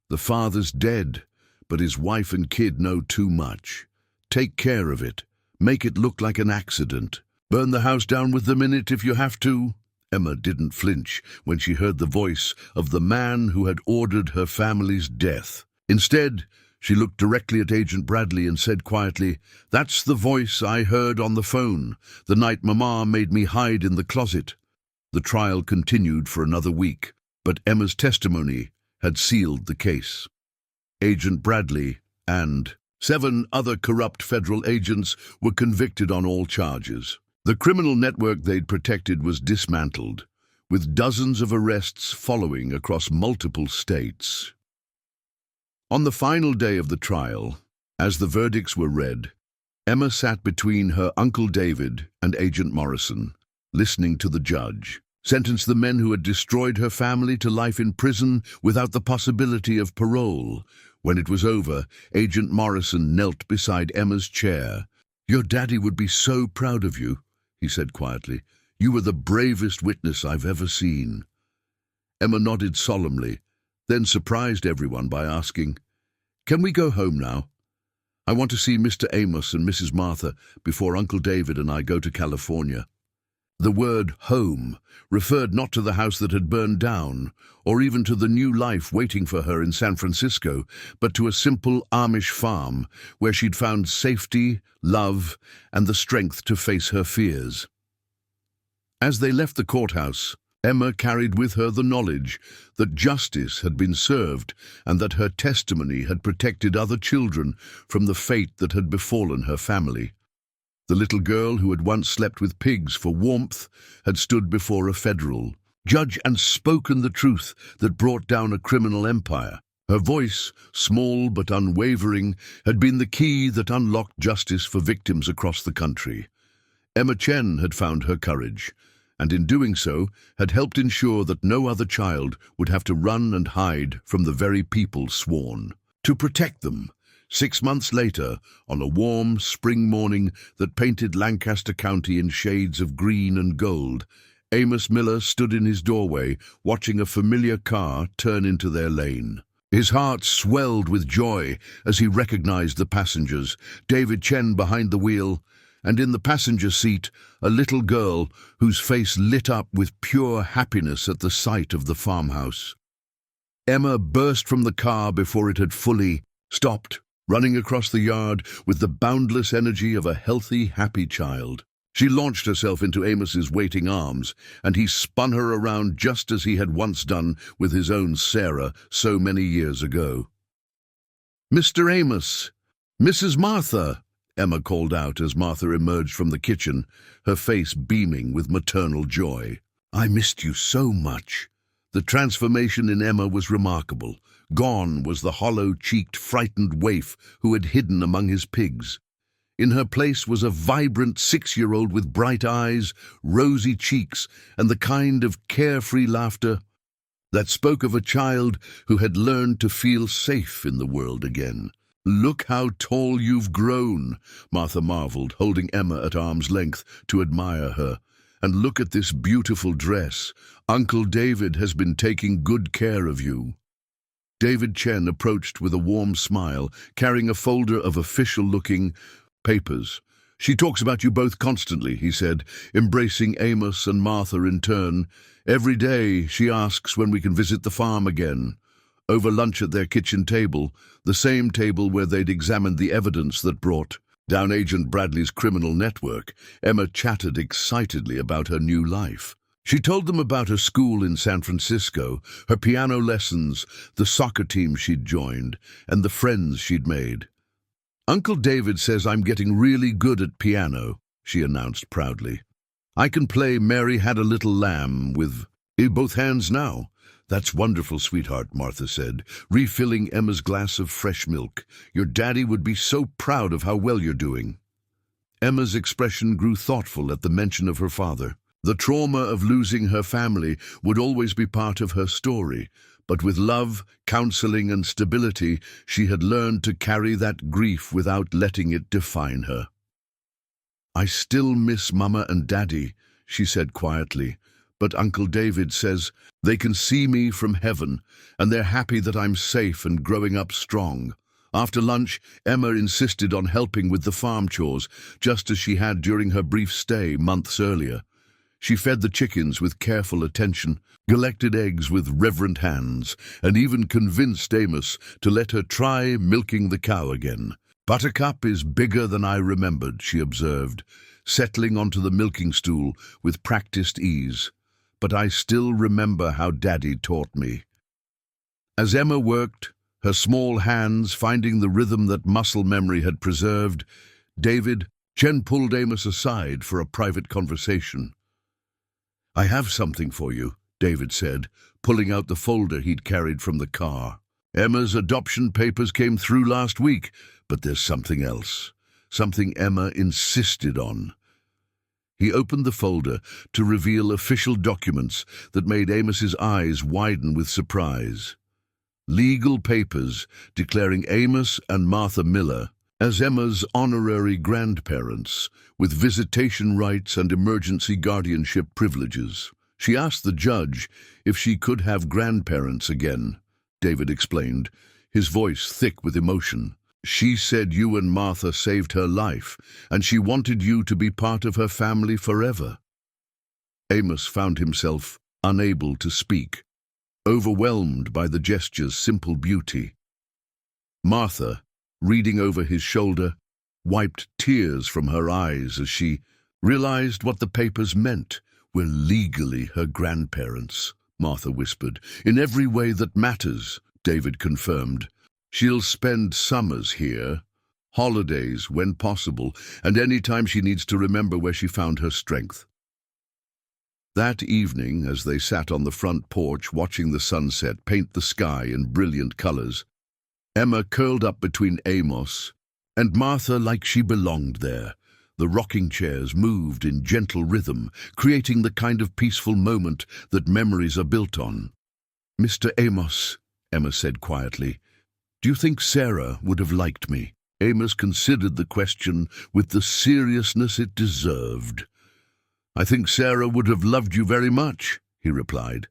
"The father's dead, but his wife and kid know too much. Take care of it. Make it look like an accident. Burn the house down with them in it if you have to." Emma didn't flinch when she heard the voice of the man who had ordered her family's death. Instead, she looked directly at Agent Bradley and said quietly, "That's the voice I heard on the phone the night Mama made me hide in the closet." The trial continued for another week, but Emma's testimony had sealed the case. Agent Bradley and 7 other corrupt federal agents were convicted on all charges. The criminal network they'd protected was dismantled, with dozens of arrests following across multiple states. On the final day of the trial, as the verdicts were read, Emma sat between her Uncle David and Agent Morrison, listening to the judge sentence the men who had destroyed her family to life in prison without the possibility of parole. When it was over, Agent Morrison knelt beside Emma's chair. "Your daddy would be so proud of you," he said quietly. "You were the bravest witness I've ever seen." Emma nodded solemnly, then surprised everyone by asking, "Can we go home now? I want to see Mr. Amos and Mrs. Martha before Uncle David and I go to California." The word home referred not to the house that had burned down, or even to the new life waiting for her in San Francisco, but to a simple Amish farm where she'd found safety, love, and the strength to face her fears. As they left the courthouse, Emma carried with her the knowledge that justice had been served and that her testimony had protected other children from the fate that had befallen her family. The little girl who had once slept with pigs for warmth had stood before a federal judge and spoken the truth that brought down a criminal empire. Her voice, small but unwavering, had been the key that unlocked justice for victims across the country. Emma Chen had found her courage, and in doing so had helped ensure that no other child would have to run and hide from the very people sworn to protect them. 6 months later, on a warm spring morning that painted Lancaster County in shades of green and gold, Amos Miller stood in his doorway, watching a familiar car turn into their lane. His heart swelled with joy as he recognized the passengers, David Chen behind the wheel, and in the passenger seat, a little girl whose face lit up with pure happiness at the sight of the farmhouse. Emma burst from the car before it had fully stopped, running across the yard with the boundless energy of a healthy, happy child. She launched herself into Amos's waiting arms, and he spun her around just as he had once done with his own Sarah so many years ago. "Mr. Amos! Mrs. Martha!" Emma called out as Martha emerged from the kitchen, her face beaming with maternal joy. "I missed you so much." The transformation in Emma was remarkable. Gone was the hollow-cheeked, frightened waif who had hidden among his pigs. In her place was a vibrant 6-year-old with bright eyes, rosy cheeks, and the kind of carefree laughter that spoke of a child who had learned to feel safe in the world again. "Look how tall you've grown," Martha marveled, holding Emma at arm's length to admire her. "And look at this beautiful dress. Uncle David has been taking good care of you." David Chen approached with a warm smile, carrying a folder of official-looking papers. "She talks about you both constantly," he said, embracing Amos and Martha in turn. "Every day she asks when we can visit the farm again." Over lunch at their kitchen table, the same table where they'd examined the evidence that brought down Agent Bradley's criminal network, Emma chatted excitedly about her new life. She told them about her school in San Francisco, her piano lessons, the soccer team she'd joined, and the friends she'd made. "Uncle David says I'm getting really good at piano," she announced proudly. "I can play Mary Had a Little Lamb with both hands now." "That's wonderful, sweetheart," Martha said, refilling Emma's glass of fresh milk. "Your daddy would be so proud of how well you're doing." Emma's expression grew thoughtful at the mention of her father. The trauma of losing her family would always be part of her story, but with love, counseling, and stability, she had learned to carry that grief without letting it define her. "I still miss Mama and Daddy," she said quietly, "but Uncle David says they can see me from heaven, and they're happy that I'm safe and growing up strong." After lunch, Emma insisted on helping with the farm chores, just as she had during her brief stay months earlier. She fed the chickens with careful attention, collected eggs with reverent hands, and even convinced Amos to let her try milking the cow again. "Buttercup is bigger than I remembered," she observed, settling onto the milking stool with practiced ease. "But I still remember how Daddy taught me." As Emma worked, her small hands finding the rhythm that muscle memory had preserved, David Chen pulled Amos aside for a private conversation. "I have something for you," David said, pulling out the folder he'd carried from the car. "Emma's adoption papers came through last week, but there's something else. Something Emma insisted on." He opened the folder to reveal official documents that made Amos's eyes widen with surprise. Legal papers declaring Amos and Martha Miller as Emma's honorary grandparents, with visitation rights and emergency guardianship privileges. She asked the judge if she could have grandparents again, David explained, his voice thick with emotion. "She said you and Martha saved her life, and she wanted you to be part of her family forever." Amos found himself unable to speak, overwhelmed by the gesture's simple beauty. Martha, reading over his shoulder, wiped tears from her eyes as she realized what the papers meant. "We're legally her grandparents," Martha whispered. "In every way that matters," David confirmed. "She'll spend summers here, holidays when possible, and any time she needs to remember where she found her strength." That evening, as they sat on the front porch watching the sunset paint the sky in brilliant colors, Emma curled up between Amos and Martha like she belonged there. The rocking chairs moved in gentle rhythm, creating the kind of peaceful moment that memories are built on. "Mr. Amos," Emma said quietly, "do you think Sarah would have liked me?" Amos considered the question with the seriousness it deserved. "I think Sarah would have loved you very much," he replied.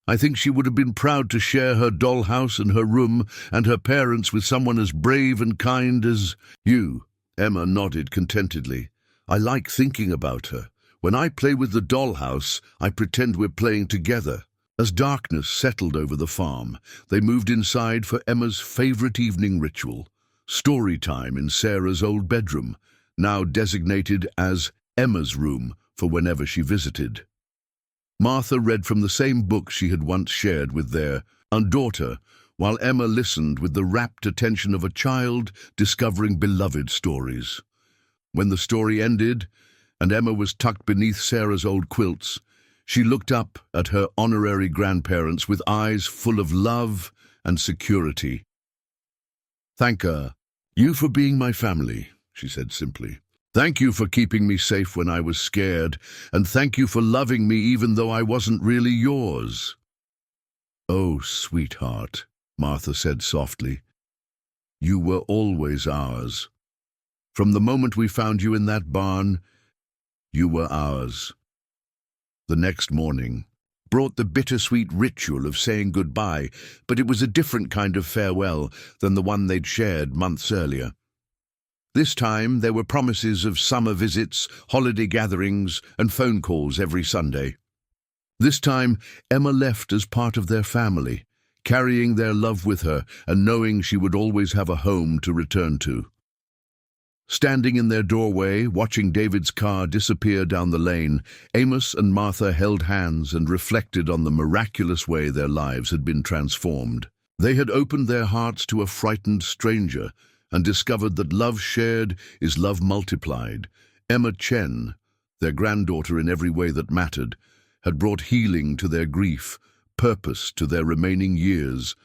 "I think she would have been proud to share her dollhouse and her room and her parents with someone as brave and kind as you." Emma nodded contentedly. "I like thinking about her. When I play with the dollhouse, I pretend we're playing together." As darkness settled over the farm, they moved inside for Emma's favorite evening ritual, story time in Sarah's old bedroom, now designated as Emma's room for whenever she visited. Martha read from the same book she had once shared with their daughter, while Emma listened with the rapt attention of a child discovering beloved stories. When the story ended, and Emma was tucked beneath Sarah's old quilts, she looked up at her honorary grandparents with eyes full of love and security. "Thank you for being my family," she said simply. "Thank you for keeping me safe when I was scared, and thank you for loving me even though I wasn't really yours." "Oh, sweetheart," Martha said softly, "you were always ours. From the moment we found you in that barn, you were ours." The next morning brought the bittersweet ritual of saying goodbye, but it was a different kind of farewell than the one they'd shared months earlier. This time there were promises of summer visits, holiday gatherings, and phone calls every Sunday. This time Emma left as part of their family, carrying their love with her and knowing she would always have a home to return to. Standing in their doorway, watching David's car disappear down the lane, Amos and Martha held hands and reflected on the miraculous way their lives had been transformed. They had opened their hearts to a frightened stranger and discovered that love shared is love multiplied. Emma Chen, their granddaughter in every way that mattered, had brought healing to their grief, purpose to their remaining years,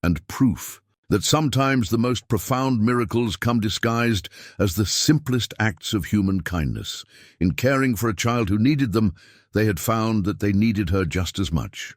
and proof that sometimes the most profound miracles come disguised as the simplest acts of human kindness. In caring for a child who needed them, they had found that they needed her just as much.